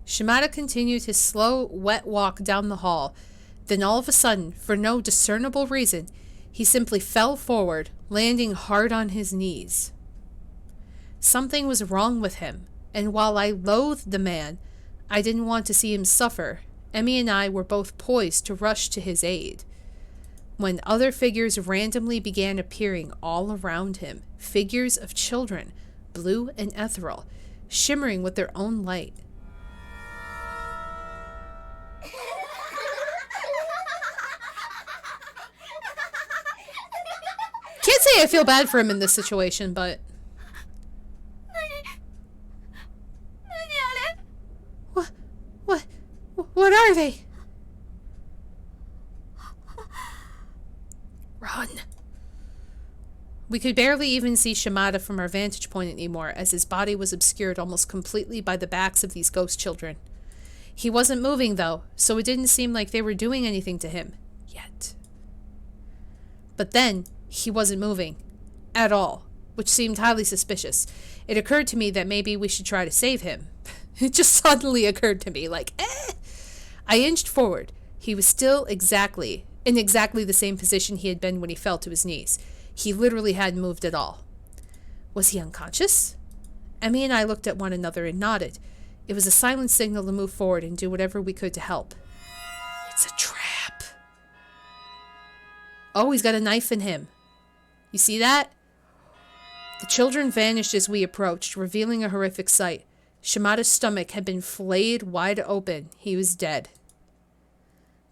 Shimada continued his slow, wet walk down the hall. Then all of a sudden, for no discernible reason, he simply fell forward, landing hard on his knees. Something was wrong with him, and while I loathed the man, I didn't want to see him suffer. Emmy and I were both poised to rush to his aid, when other figures randomly began appearing all around him, figures of children, blue and ethereal, shimmering with their own light. Can't say I feel bad for him in this situation, but... What are they? Run. We could barely even see Shimada from our vantage point anymore, as his body was obscured almost completely by the backs of these ghost children. He wasn't moving, though, so it didn't seem like they were doing anything to him. Yet. But then, he wasn't moving. At all. Which seemed highly suspicious. It occurred to me that maybe we should try to save him. It just suddenly occurred to me, I inched forward. He was still in exactly the same position he had been when he fell to his knees. He literally hadn't moved at all. Was he unconscious? Emmy and I looked at one another and nodded. It was a silent signal to move forward and do whatever we could to help. It's a trap. Oh, he's got a knife in him. You see that? The children vanished as we approached, revealing a horrific sight. Shimada's stomach had been flayed wide open. He was dead.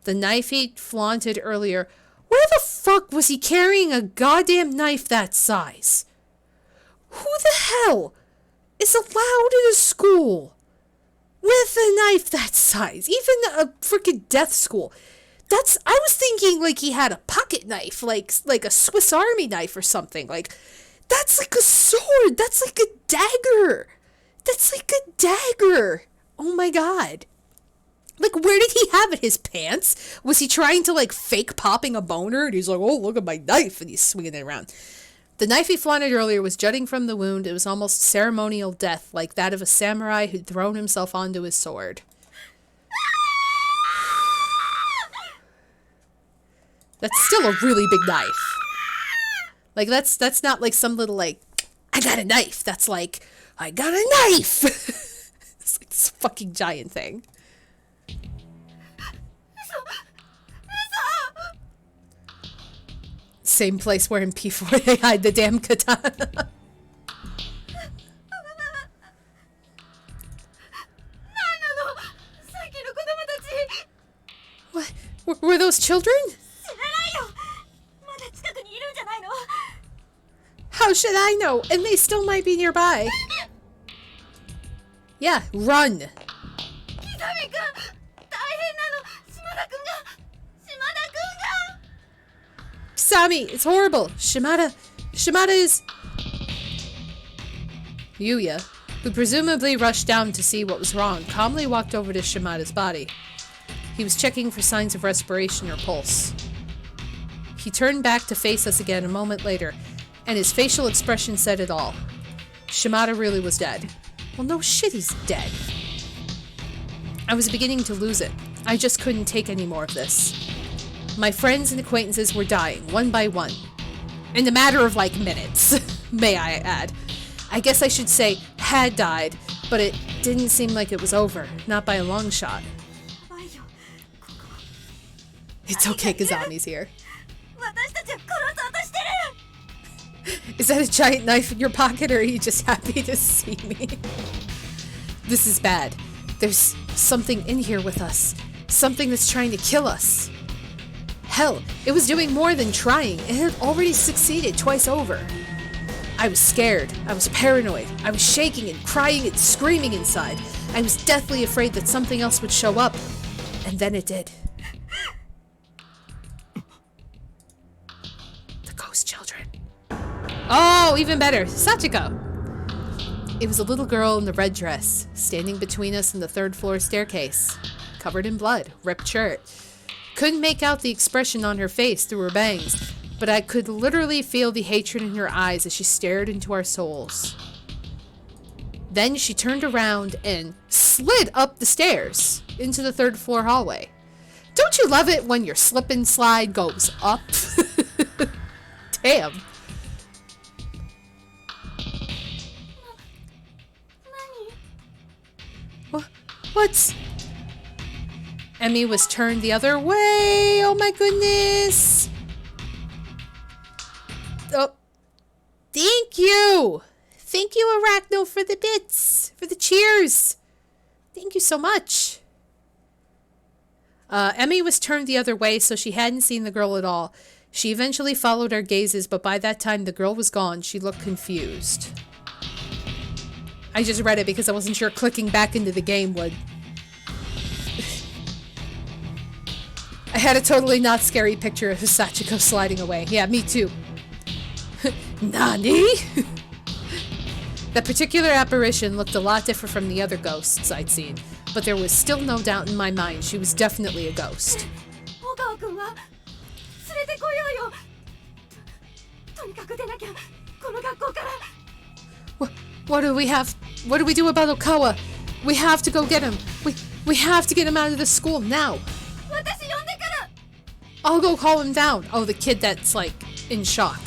The knife he flaunted earlier. Where the fuck was he carrying a goddamn knife that size? Who the hell is allowed in a school with a knife that size? Even a freaking death school. I was thinking like he had a pocket knife, like a Swiss Army knife or something. That's like a sword. That's like a dagger. Oh my god. Like, where did he have it? His pants? Was he trying to, like, fake popping a boner? And he's like, oh, look at my knife. And he's swinging it around. The knife he flaunted earlier was jutting from the wound. It was almost ceremonial death, like that of a samurai who'd thrown himself onto his sword. That's still a really big knife. Like, that's not like some little, like, I got a knife. That's like, I got a knife. It's like this fucking giant thing. Same place where in P4 they hide the damn katana. What? Were those children? How should I know? And they still might be nearby. Yeah, run. Kizami, it's horrible. Shimada is... Yuya, who presumably rushed down to see what was wrong, calmly walked over to Shimada's body. He was checking for signs of respiration or pulse. He turned back to face us again a moment later, and his facial expression said it all. Shimada really was dead. Well, no shit, he's dead. I was beginning to lose it. I just couldn't take any more of this. My friends and acquaintances were dying, one by one. In a matter of, like, minutes, may I add. I guess I should say had died, but it didn't seem like it was over. Not by a long shot. It's okay, Kizami's here. Is that a giant knife in your pocket, or are you just happy to see me? This is bad. There's something in here with us. Something that's trying to kill us. Hell, it was doing more than trying. It had already succeeded twice over. I was scared. I was paranoid. I was shaking and crying and screaming inside. I was deathly afraid that something else would show up. And then it did. The ghost children. Oh, even better. Sachiko. It was a little girl in the red dress, standing between us and the third floor staircase. Covered in blood, ripped shirt. Couldn't make out the expression on her face through her bangs, but I could literally feel the hatred in her eyes as she stared into our souls. Then she turned around and slid up the stairs into the third floor hallway. Don't you love it when your slip and slide goes up? Damn. What's... Emmy was turned the other way. Oh my goodness. Oh. Thank you. Thank you, Arachno, for the bits. For the cheers. Thank you so much. Emmy was turned the other way, so she hadn't seen the girl at all. She eventually followed our gazes, but by that time the girl was gone. She looked confused. I just read it because I wasn't sure clicking back into the game would... I had a totally not scary picture of Sachiko sliding away. Yeah, me too. Nani? That particular apparition looked a lot different from the other ghosts I'd seen, but there was still no doubt in my mind she was definitely a ghost. What do we have? What do we do about Okawa? We have to go get him. We have to get him out of this school now. I'll go calm him down. Oh, the kid that's, like, in shock.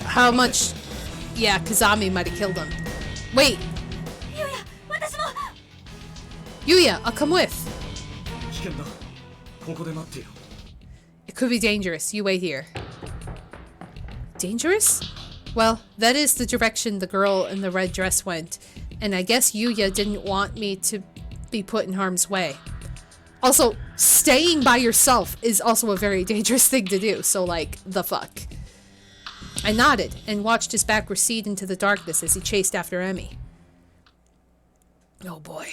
How much... Yeah, Kizami might have killed him. Wait! Yuya, I'll come with. It could be dangerous. You wait here. Dangerous? Well, that is the direction the girl in the red dress went. And I guess Yuya didn't want me to be put in harm's way. Also, staying by yourself is also a very dangerous thing to do, so like, the fuck. I nodded and watched his back recede into the darkness as he chased after Emmy. Oh boy.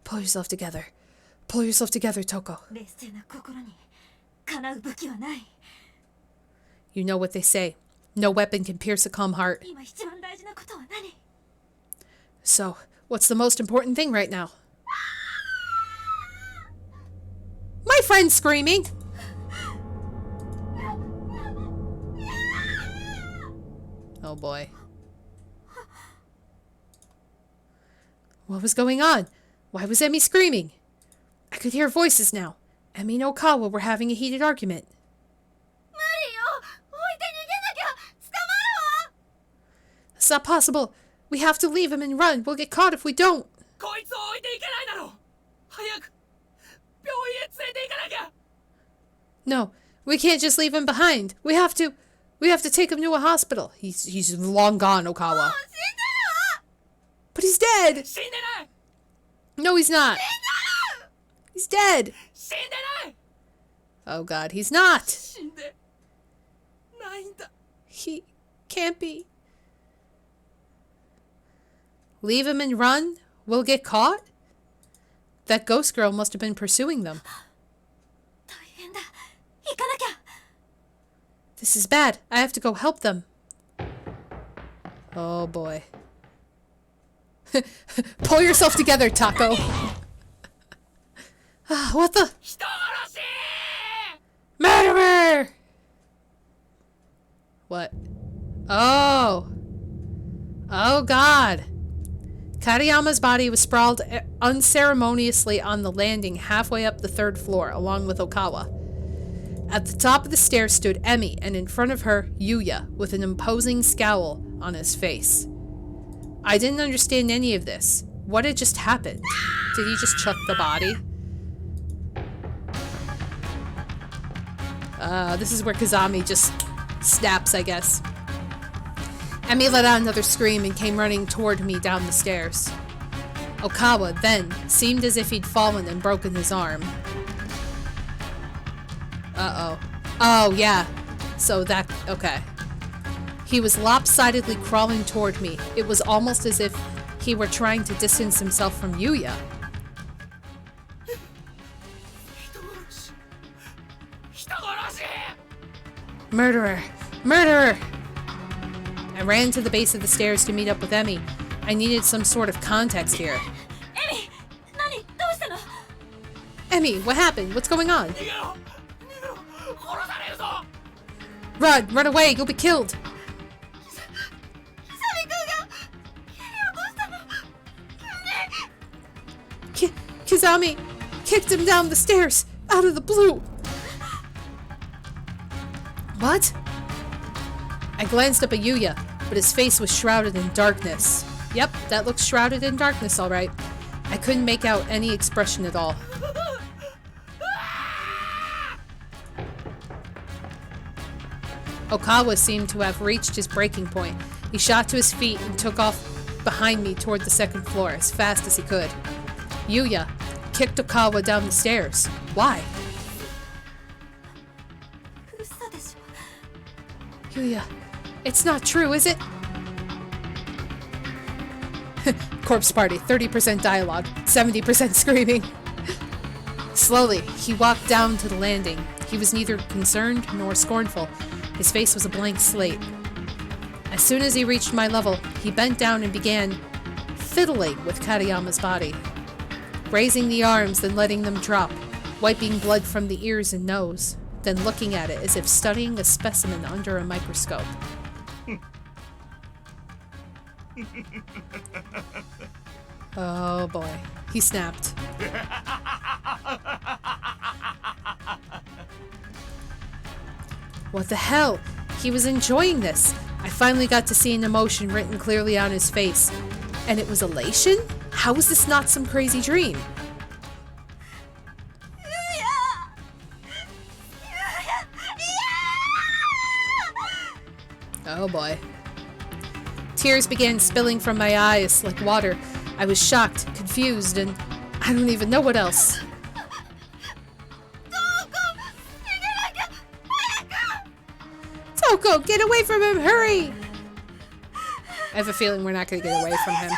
Pull yourself together. Pull yourself together, Toko. 冷静な心にかなう武器はない。 You know what they say. No weapon can pierce a calm heart. 今一番大事なことは何？ So, what's the most important thing right now? My friend's screaming! Oh boy. What was going on? Why was Emmy screaming? I could hear voices now. Emmy and Okawa were having a heated argument. 無理よ。置いて逃げなきゃ捕まるわ。 It's not possible. We have to leave him and run. We'll get caught if we don't. こいつを置いていけないだろう。早く病院へ連れて行かなきゃ。 No, we can't just leave him behind. We have to take him to a hospital. He's long gone, Okawa. 死んでるわ。 But he's dead. 死んでない。 No, he's not. He's dead. 死んでない。 Oh god, he's not. 死んでないんだ。 He can't be. Leave him and run? We'll get caught? That ghost girl must have been pursuing them. 大変だ。行かなきゃ。 This is bad. I have to go help them. Oh boy. Pull yourself together, Taco. What the? 人殺し。 Murderer! What? Oh. Oh god. Katayama's body was sprawled unceremoniously on the landing halfway up the 3rd floor, along with Okawa. At the top of the stairs stood Emmy, and in front of her, Yuya, with an imposing scowl on his face. I didn't understand any of this. What had just happened? Did he just chuck the body? This is where Kizami just snaps, I guess. Emmy let out another scream and came running toward me down the stairs. Okawa, then, seemed as if he'd fallen and broken his arm. Uh-oh. Oh, yeah. So that... okay. He was lopsidedly crawling toward me. It was almost as if he were trying to distance himself from Yuya. 人殺し。 Murderer! Murderer! I ran to the base of the stairs to meet up with Emmy. I needed some sort of context here. エミ、何？どうしたの？ Emmy, what happened? What's going on? 逃げろ。逃げろ。殺されるぞ。 Run! Run away! You'll be killed! キザミ君が蹴り落としたの。Kizami kicked him down the stairs, out of the blue. What? I glanced up at Yuya, but his face was shrouded in darkness. Yep, that looks shrouded in darkness, all right. I couldn't make out any expression at all. Okawa seemed to have reached his breaking point. He shot to his feet and took off behind me toward the 2nd floor as fast as he could. Yuya kicked Okawa down the stairs. Why? 嘘でしょ。 Yuya, it's not true, is it? Corpse party, 30% dialogue, 70% screaming. Slowly, he walked down to the landing. He was neither concerned nor scornful. His face was a blank slate. As soon as he reached my level, he bent down and began fiddling with Katayama's body, raising the arms, then letting them drop, wiping blood from the ears and nose, then looking at it as if studying a specimen under a microscope. Oh boy, he snapped. What the hell? He was enjoying this. I finally got to see an emotion written clearly on his face. And it was elation? How was this not some crazy dream? Oh boy. Tears began spilling from my eyes like water. I was shocked, confused, and I don't even know what else. Toko, get away from him, hurry! I have a feeling we're not gonna get away from him.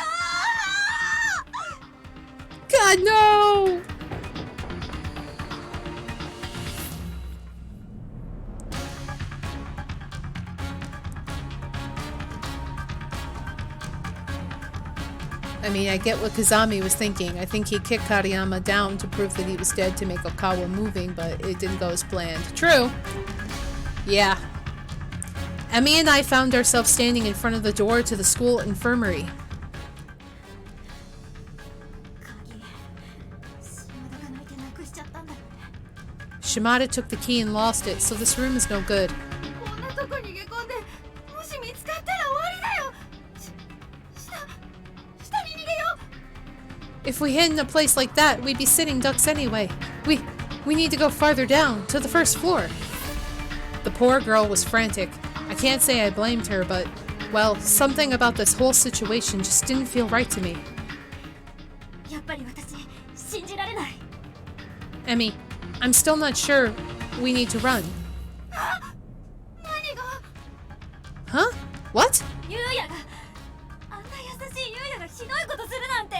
God, no! I mean, I get what Kizami was thinking. I think he kicked Kariyama down to prove that he was dead to make Okawa moving, but it didn't go as planned. True. Yeah. Emmy and I found ourselves standing in front of the door to the school infirmary. 鍵島田が抜いてなくしちゃったんだよね。 Shimada took the key and lost it, so this room is no good. こんなとこ逃げ込んで、もし見つかったら終わりだよ。下に逃げよう。 If we hid in a place like that, we'd be sitting ducks anyway. We need to go farther down, to the first floor. The poor girl was frantic. I can't say I blamed her, but, well, something about this whole situation just didn't feel right to me. やっぱり私信じられない。 Emmy, I'm still not sure we need to run. 何が？ Huh? What? ユウヤがあんな優しいユウヤがひどいことするなんて。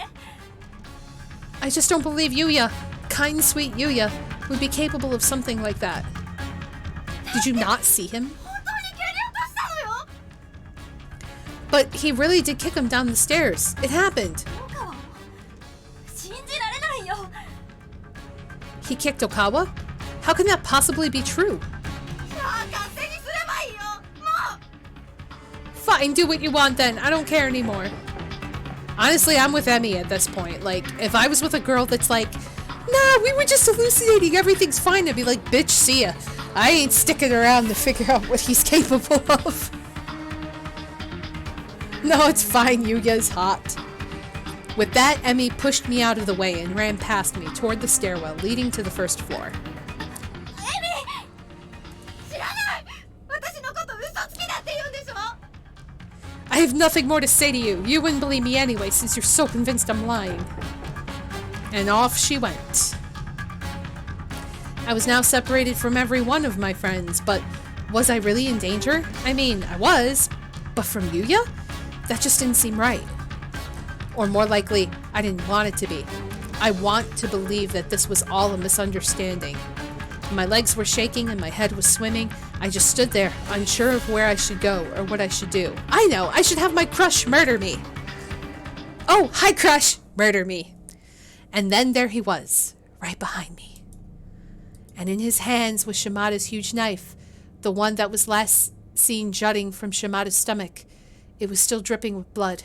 I just don't believe Yuya, kind sweet Yuya, would be capable of something like that. Did you not see him? 本当に蹴り落としたのよ。 But he really did kick him down the stairs. It happened. 岡は信じられないよ。 He kicked Okawa? How can that possibly be true? 勝手にすればいいよ。もう。 Fine, do what you want then. I don't care anymore. Honestly, I'm with Emmy at this point. Like, if I was with a girl that's like, nah, we were just hallucinating, everything's fine, I'd be like, bitch, see ya. I ain't sticking around to figure out what he's capable of. No, it's fine, Yuya's hot. With that, Emmy pushed me out of the way and ran past me toward the stairwell leading to the first floor. エミ知らない。私のこと嘘つきだって言うんでしょ。 I have nothing more to say to you. You wouldn't believe me anyway, since you're so convinced I'm lying. And off she went. I was now separated from every one of my friends, but was I really in danger? I mean, I was, but from Yuya? That just didn't seem right. Or more likely, I didn't want it to be. I want to believe that this was all a misunderstanding. My legs were shaking and my head was swimming. I just stood there, unsure of where I should go or what I should do. I know! I should have my crush murder me! Oh, hi crush! Murder me! And then there he was, right behind me. And in his hands was Shimada's huge knife, the one that was last seen jutting from Shimada's stomach. It was still dripping with blood.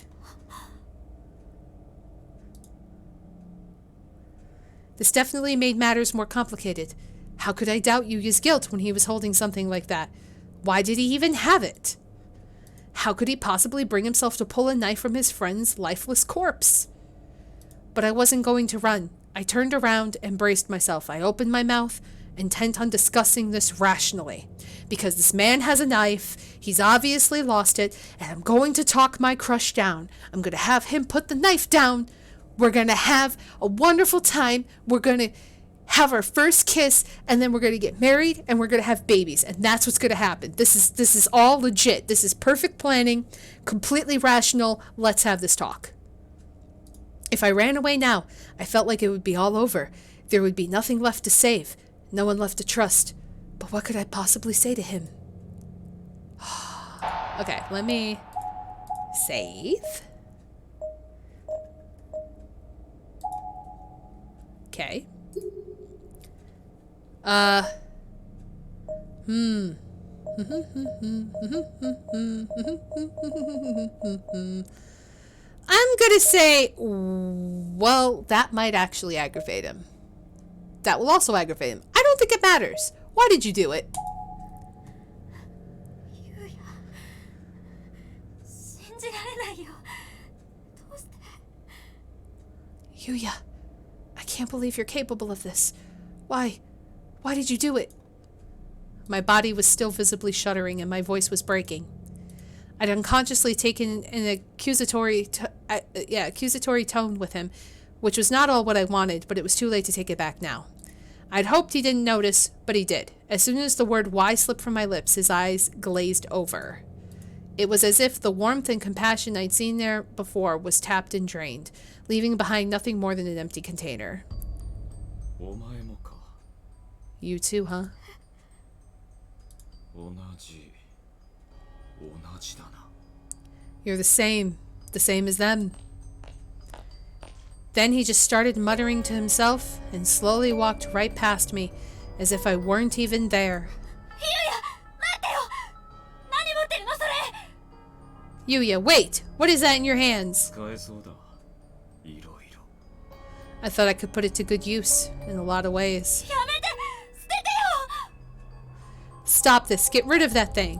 This definitely made matters more complicated. How could I doubt Yuya's guilt when he was holding something like that? Why did he even have it? How could he possibly bring himself to pull a knife from his friend's lifeless corpse? But I wasn't going to run. I turned around and braced myself. I opened my mouth, intent on discussing this rationally. Because this man has a knife, he's obviously lost it, and I'm going to talk my crush down. I'm going to have him put the knife down. We're going to have a wonderful time. We're going to have our first kiss, and then we're going to get married, and we're going to have babies, and that's what's going to happen. This is all legit. This is perfect planning, completely rational. Let's have this talk. If I ran away now, I felt like it would be all over. There would be nothing left to save, no one left to trust. But what could I possibly say to him? Okay, let me save. Okay. I'm gonna say, well, that might actually aggravate him. That will also aggravate him. I don't think it matters. Why did you do it? ユウヤ、信じられないよ。どうして？ Yuya, I can't believe you're capable of this. Why did you do it? My body was still visibly shuddering and my voice was breaking. I'd unconsciously taken an accusatory tone with him, which was not all what I wanted, but it was too late to take it back now. I'd hoped he didn't notice, but he did. As soon as the word why slipped from my lips, his eyes glazed over. It was as if the warmth and compassion I'd seen there before was tapped and drained, leaving behind nothing more than an empty container. You too, huh? You're the same as them. Then he just started muttering to himself and slowly walked right past me, as if I weren't even there. Yuya, wait! What is that in your hands? I thought I could put it to good use in a lot of ways. Stop this. Get rid of that thing.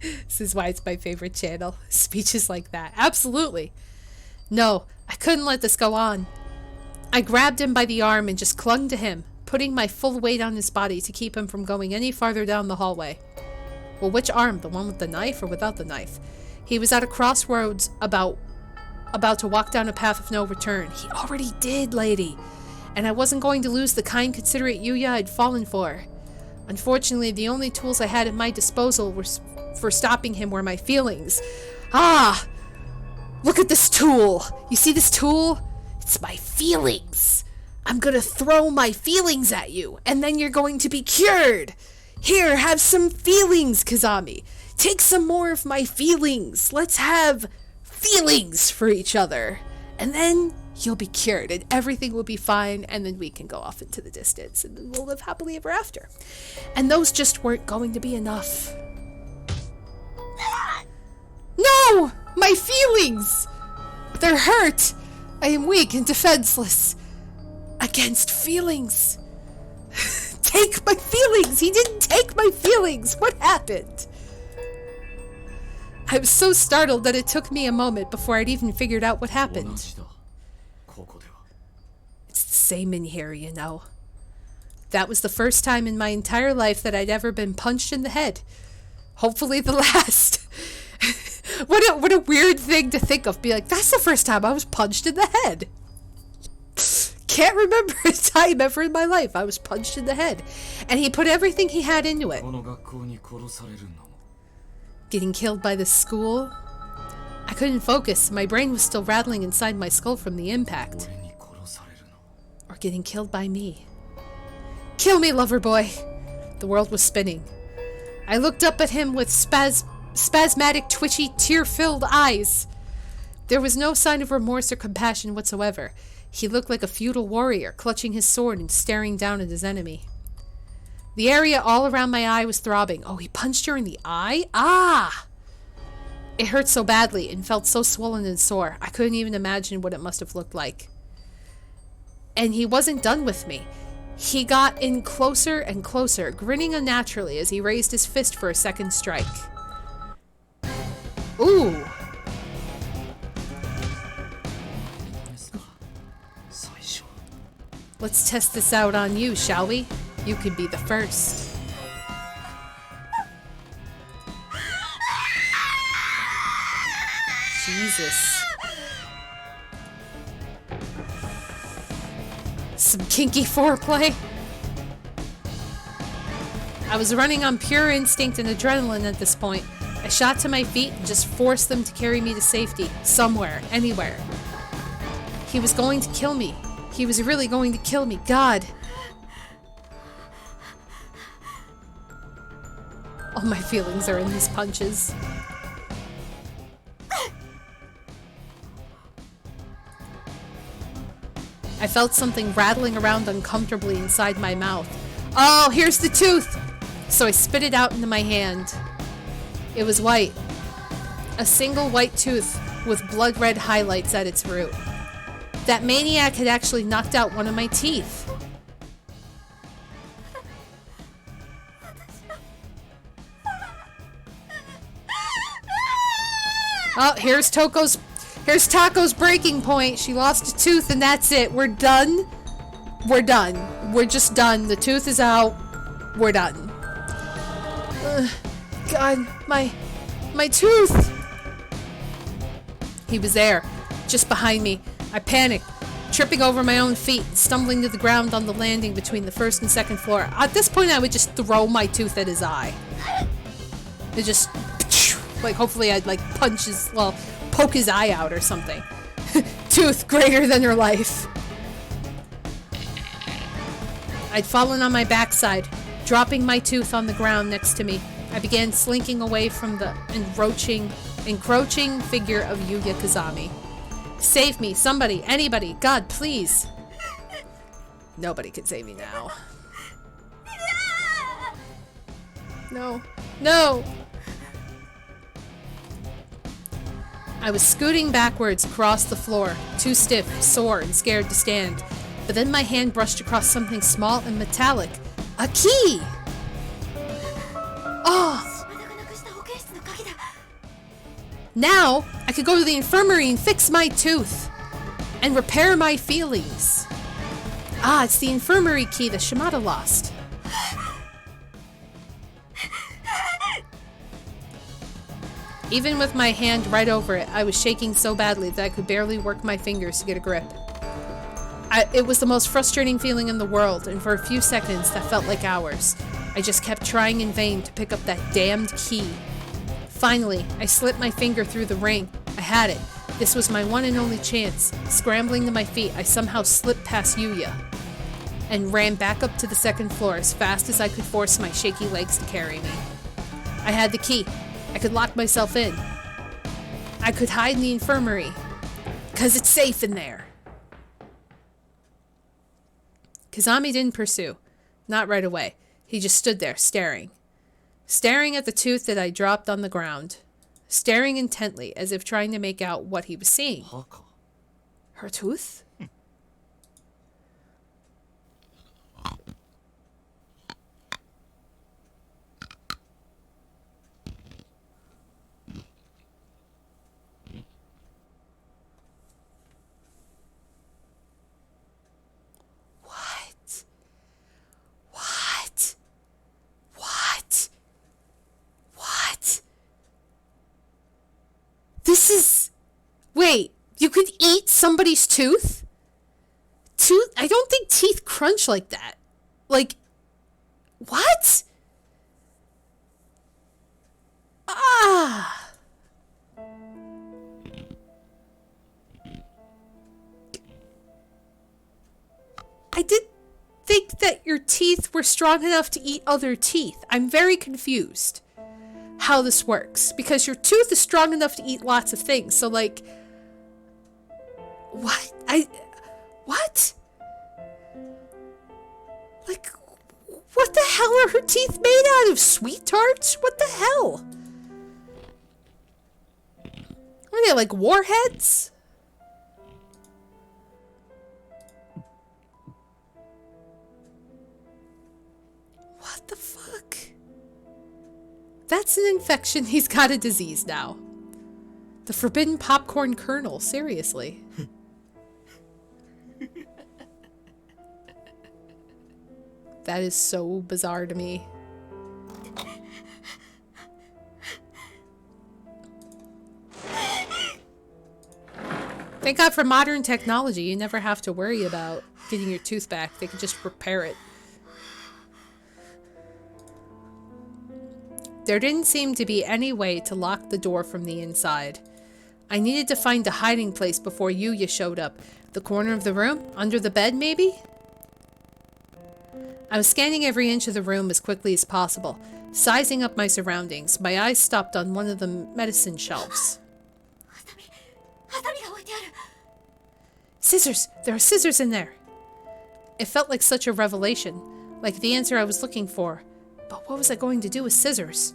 This is why it's my favorite channel. Speeches like that. Absolutely. No, I couldn't let this go on. I grabbed him by the arm and just clung to him, putting my full weight on his body to keep him from going any farther down the hallway. Well, which arm? The one with the knife or without the knife? He was at a crossroads about to walk down a path of no return. He already did, lady. And I wasn't going to lose the kind, considerate Yuya I'd fallen for. Unfortunately, the only tools I had at my disposal were for stopping him were my feelings. Ah! Look at this tool! You see this tool? It's my feelings! I'm gonna throw my feelings at you, and then you're going to be cured! Here, have some feelings, Kizami! Take some more of my feelings! Let's have feelings for each other! And then you'll be cured, and everything will be fine, and then we can go off into the distance, and then we'll live happily ever after. And those just weren't going to be enough. No! My feelings! They're hurt! I am weak and defenseless. Against feelings. Take my feelings! He didn't take my feelings! What happened? I was so startled that it took me a moment before I'd even figured out what happened. It's the same in here, you know. That was the first time in my entire life that I'd ever been punched in the head. Hopefully the last. What a weird thing to think of. Be like, that's the first time I was punched in the head. Can't remember a time ever in my life I was punched in the head. And he put everything he had into it. Getting killed by the school? I couldn't focus. My brain was still rattling inside my skull from the impact. Or getting killed by me. Kill me, lover boy! The world was spinning. I looked up at him with spasmodic, twitchy, tear-filled eyes. There was no sign of remorse or compassion whatsoever. He looked like a feudal warrior, clutching his sword and staring down at his enemy. The area all around my eye was throbbing. Oh, he punched her in the eye? Ah! It hurt so badly and felt so swollen and sore. I couldn't even imagine what it must have looked like. And he wasn't done with me. He got in closer and closer, grinning unnaturally as he raised his fist for a second strike. Ooh! Let's test this out on you, shall we? You could be the first. Jesus. Some kinky foreplay. I was running on pure instinct and adrenaline at this point. I shot to my feet and just forced them to carry me to safety. Somewhere. Anywhere. He was going to kill me. He was really going to kill me. God. All my feelings are in these punches. I felt something rattling around uncomfortably inside my mouth. Oh, here's the tooth! So I spit it out into my hand. It was white. A single white tooth with blood-red highlights at its root. That maniac had actually knocked out one of my teeth. Oh, here's Taco's breaking point. She lost a tooth and that's it. We're done. We're done. We're just done. The tooth is out. We're done. God, my tooth. He was there, just behind me. I panicked, tripping over my own feet, stumbling to the ground on the landing between the first and second floor. At this point, I would just throw my tooth at his eye. It just, like, hopefully I'd, like, poke his eye out or something. Tooth greater than her life. I'd fallen on my backside, dropping my tooth on the ground next to me, I began slinking away from the encroaching figure of Yuya Kizami. Save me, somebody, anybody, God, please. Nobody can save me now. No. No! I was scooting backwards across the floor, too stiff, sore, and scared to stand. But then my hand brushed across something small and metallic. A key! Oh! Now, I could go to the infirmary and fix my tooth. And repair my feelings. Ah, it's the infirmary key that Shimada lost. Even with my hand right over it, I was shaking so badly that I could barely work my fingers to get a grip. It was the most frustrating feeling in the world, and for a few seconds that felt like hours. I just kept trying in vain to pick up that damned key. Finally, I slipped my finger through the ring. I had it. This was my one and only chance. Scrambling to my feet, I somehow slipped past Yuya and ran back up to the second floor as fast as I could force my shaky legs to carry me. I had the key. I could lock myself in. I could hide in the infirmary. 'Cause it's safe in there. Kizami didn't pursue. Not right away. He just stood there, staring. Staring at the tooth that I dropped on the ground. Staring intently, as if trying to make out what he was seeing. Her tooth? This is... Wait, you could eat somebody's tooth? I don't think teeth crunch like that. Like, what? Ah! I did think that your teeth were strong enough to eat other teeth. I'm very confused how this works, because your tooth is strong enough to eat lots of things. So like, what? What? Like, what the hell are her teeth made out of? Sweet tarts? What the hell? Are they like warheads? What the fuck? That's an infection. He's got a disease now. The forbidden popcorn kernel. Seriously. That is so bizarre to me. Thank God for modern technology. You never have to worry about getting your tooth back. They can just repair it. There didn't seem to be any way to lock the door from the inside. I needed to find a hiding place before Yuya showed up. The corner of the room? Under the bed, maybe? I was scanning every inch of the room as quickly as possible, sizing up my surroundings. My eyes stopped on one of the medicine shelves. Scissors! There are scissors in there! It felt like such a revelation, like the answer I was looking for. But what was I going to do with scissors?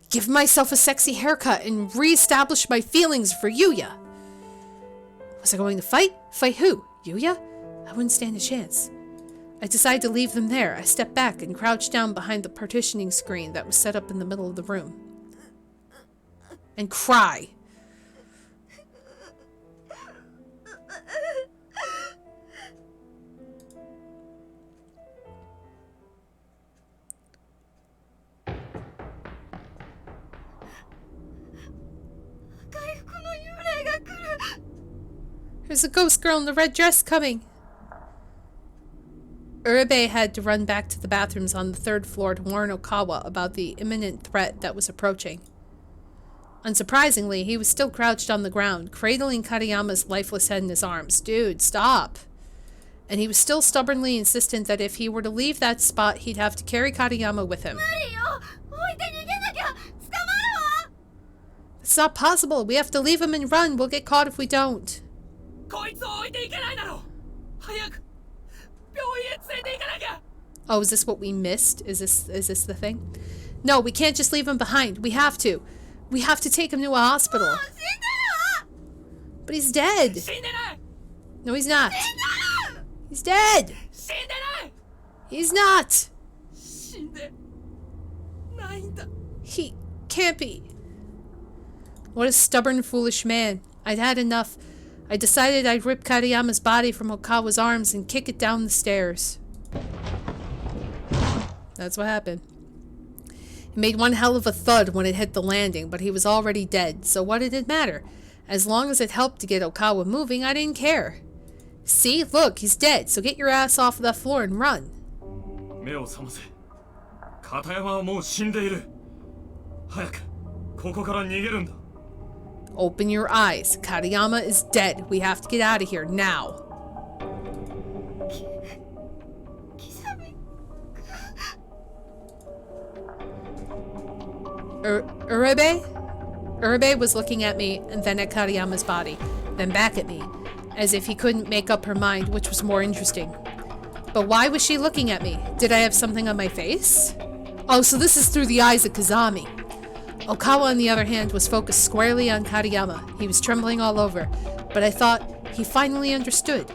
Give myself a sexy haircut and re-establish my feelings for Yuya. Was I going to fight? Fight who? Yuya? I wouldn't stand a chance. I decided to leave them there. I stepped back and crouched down behind the partitioning screen that was set up in the middle of the room. And cry. There's a ghost girl in the red dress coming. Uribe had to run back to the bathrooms on the third floor to warn Okawa about the imminent threat that was approaching. Unsurprisingly, he was still crouched on the ground, cradling Katayama's lifeless head in his arms. Dude, stop! And he was still stubbornly insistent that if he were to leave that spot, he'd have to carry Katayama with him. It's not possible. We have to leave him and run. We'll get caught if we don't. こいつを置いていけないだろう。早く病院へ連れて行かなきゃ。 Oh, is this what we missed? Is this the thing? No, we can't just leave him behind. We have to. We have to take him to a hospital. But he's dead. 死んでない。 No, he's not. He's dead. 死んでない。 He's not. 死んでないんだ。 He can't be. What a stubborn, foolish man. I'd had enough. I decided I'd rip Kariyama's body from Okawa's arms and kick it down the stairs. That's what happened. It made one hell of a thud when it hit the landing, but he was already dead, so what did it matter? As long as it helped to get Okawa moving, I didn't care. See? Look, he's dead, so get your ass off of that floor and run. 目を覚ませ。片山はもう死んでいる。早くここから逃げるんだ。 Open your eyes. Kariyama is dead. We have to get out of here now. Kizami. Uribe? Uribe was looking at me and then at Kariyama's body, then back at me, as if he couldn't make up her mind which was more interesting. But why was she looking at me? Did I have something on my face? Oh, so this is through the eyes of Kizami. Okawa, on the other hand, was focused squarely on Kariyama. He was trembling all over, but I thought he finally understood.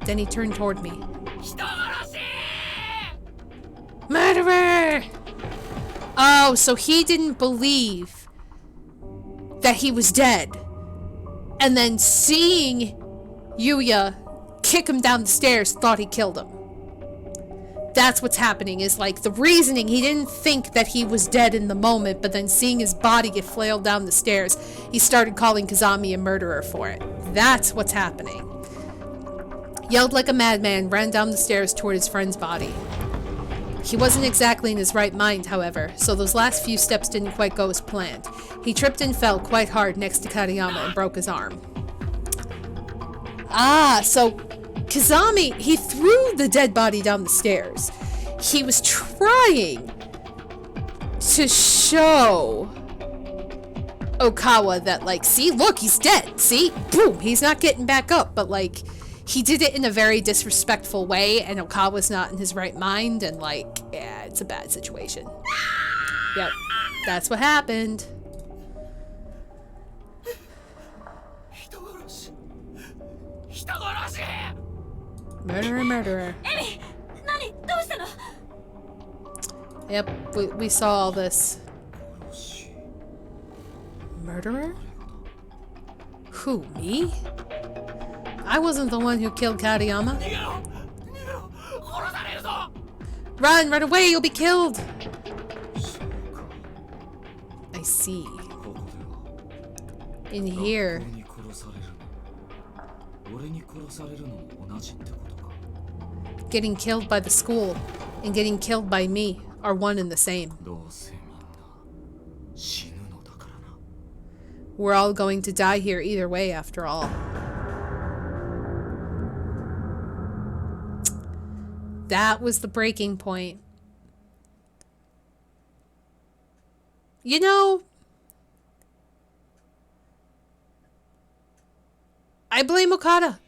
Then he turned toward me. 人殺し。 Murderer! Oh, so he didn't believe that he was dead. And then seeing Yuya kick him down the stairs, thought he killed him. That's what's happening, is like the reasoning. He didn't think that he was dead in the moment, but then seeing his body get flailed down the stairs, he started calling Kizami a murderer for it. That's what's happening. Yelled like a madman, ran down the stairs toward his friend's body. He wasn't exactly in his right mind, however, so those last few steps didn't quite go as planned. He tripped and fell quite hard next to Kariyama and broke his arm. Ah, so Kizami, he threw the dead body down the stairs. He was trying to show Okawa that, like, see, look, he's dead. See? Boom, he's not getting back up. But, like, he did it in a very disrespectful way, and Okawa's not in his right mind, and, like, yeah, it's a bad situation. Yep, that's what happened. 人殺し。人殺し。 Murderer, murderer. エミ、何？どうしたの？ Yep, we saw all this. Murderer? Who, me? I wasn't the one who killed Kariyama. 逃げろ。逃げろ。殺されるぞ。 Run, run away, you'll be killed! I see. In here. Getting killed by the school and getting killed by me are one and the same. We're all going to die here either way, after all. That was the breaking point. You know, I blame Okada.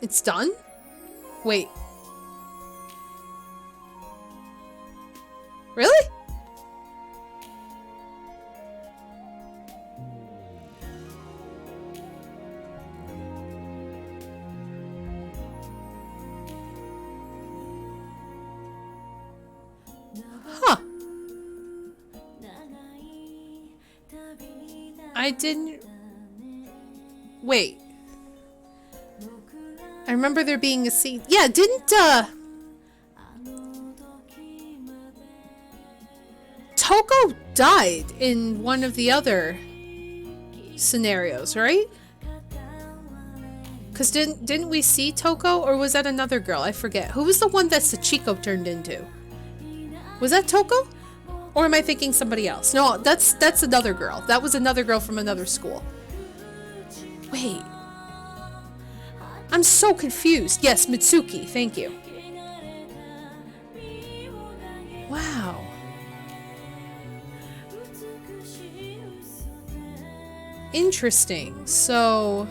It's done? Wait. Really? Huh. I didn't... Wait. I remember there being a scene. Yeah, didn't, Toko died in one of the other scenarios, right? Because didn't we see Toko, or was that another girl? I forget. Who was the one that Sachiko turned into? Was that Toko? Or am I thinking somebody else? No, that's another girl. That was another girl from another school. Wait. I'm so confused. Yes, Mitsuki. Thank you. Interesting. So...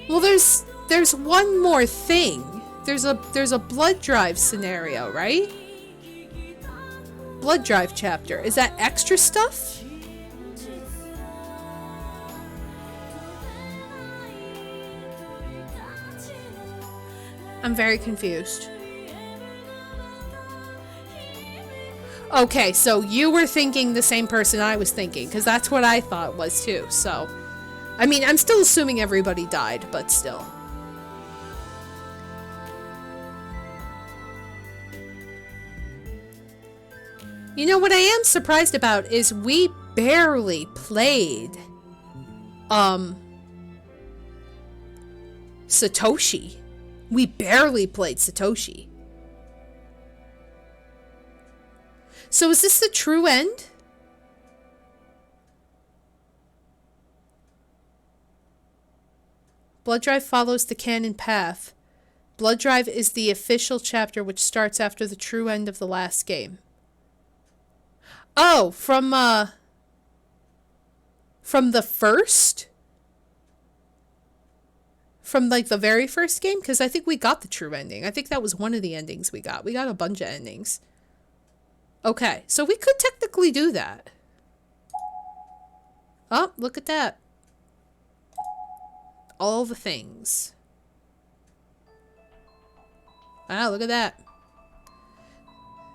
well, there's one more thing. There's a blood drive scenario, right? Blood drive chapter. Is that extra stuff? I'm very confused. Okay, so you were thinking the same person I was thinking, because that's what I thought was too, so... I mean, I'm still assuming everybody died, but still. You know, what I am surprised about is we barely played, Satoshi. We barely played Satoshi. So is this the true end? Blood Drive follows the canon path. Blood Drive is the official chapter which starts after the true end of the last game. Oh, from the first? From, like, the very first game? Because I think we got the true ending. I think that was one of the endings we got. We got a bunch of endings. Okay, so we could technically do that. Oh, look at that. All the things. Wow, look at that.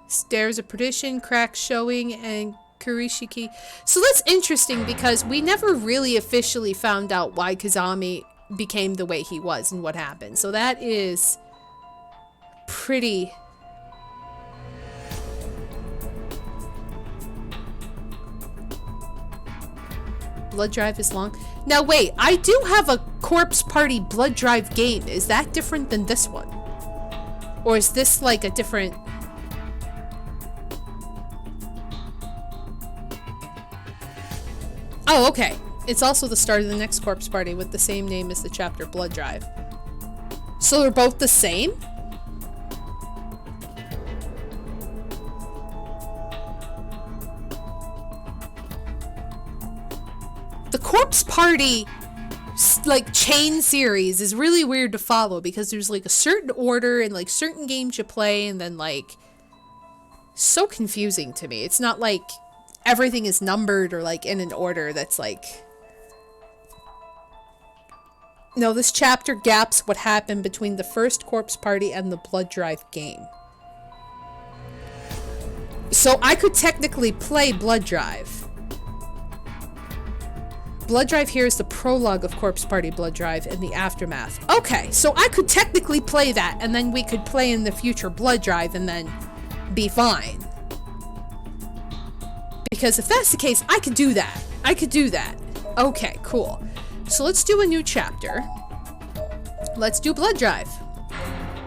Stairs of Perdition, cracks showing, and Kurishiki. So that's interesting because we never really officially found out why Kizami became the way he was and what happened. So that is pretty... Blood Drive is long. Now wait, I do have a Corpse Party Blood Drive game. Is that different than this one? Or is this like a different... Oh, okay. It's also the start of the next Corpse Party with the same name as the chapter, Blood Drive. So they're both the same? The Corpse Party, like, chain series is really weird to follow because there's, like, a certain order and, like, certain games you play and then, like, so confusing to me. It's not like everything is numbered or, like, in an order that's, like... No, this chapter gaps what happened between the first Corpse Party and the Blood Drive game. So I could technically play Blood Drive. Blood Drive here is the prologue of Corpse Party Blood Drive and the aftermath. Okay, so I could technically play that, and then we could play in the future Blood Drive and then be fine. Because if that's the case, I could do that. I could do that. Okay, cool. So let's do a new chapter. Let's do Blood Drive.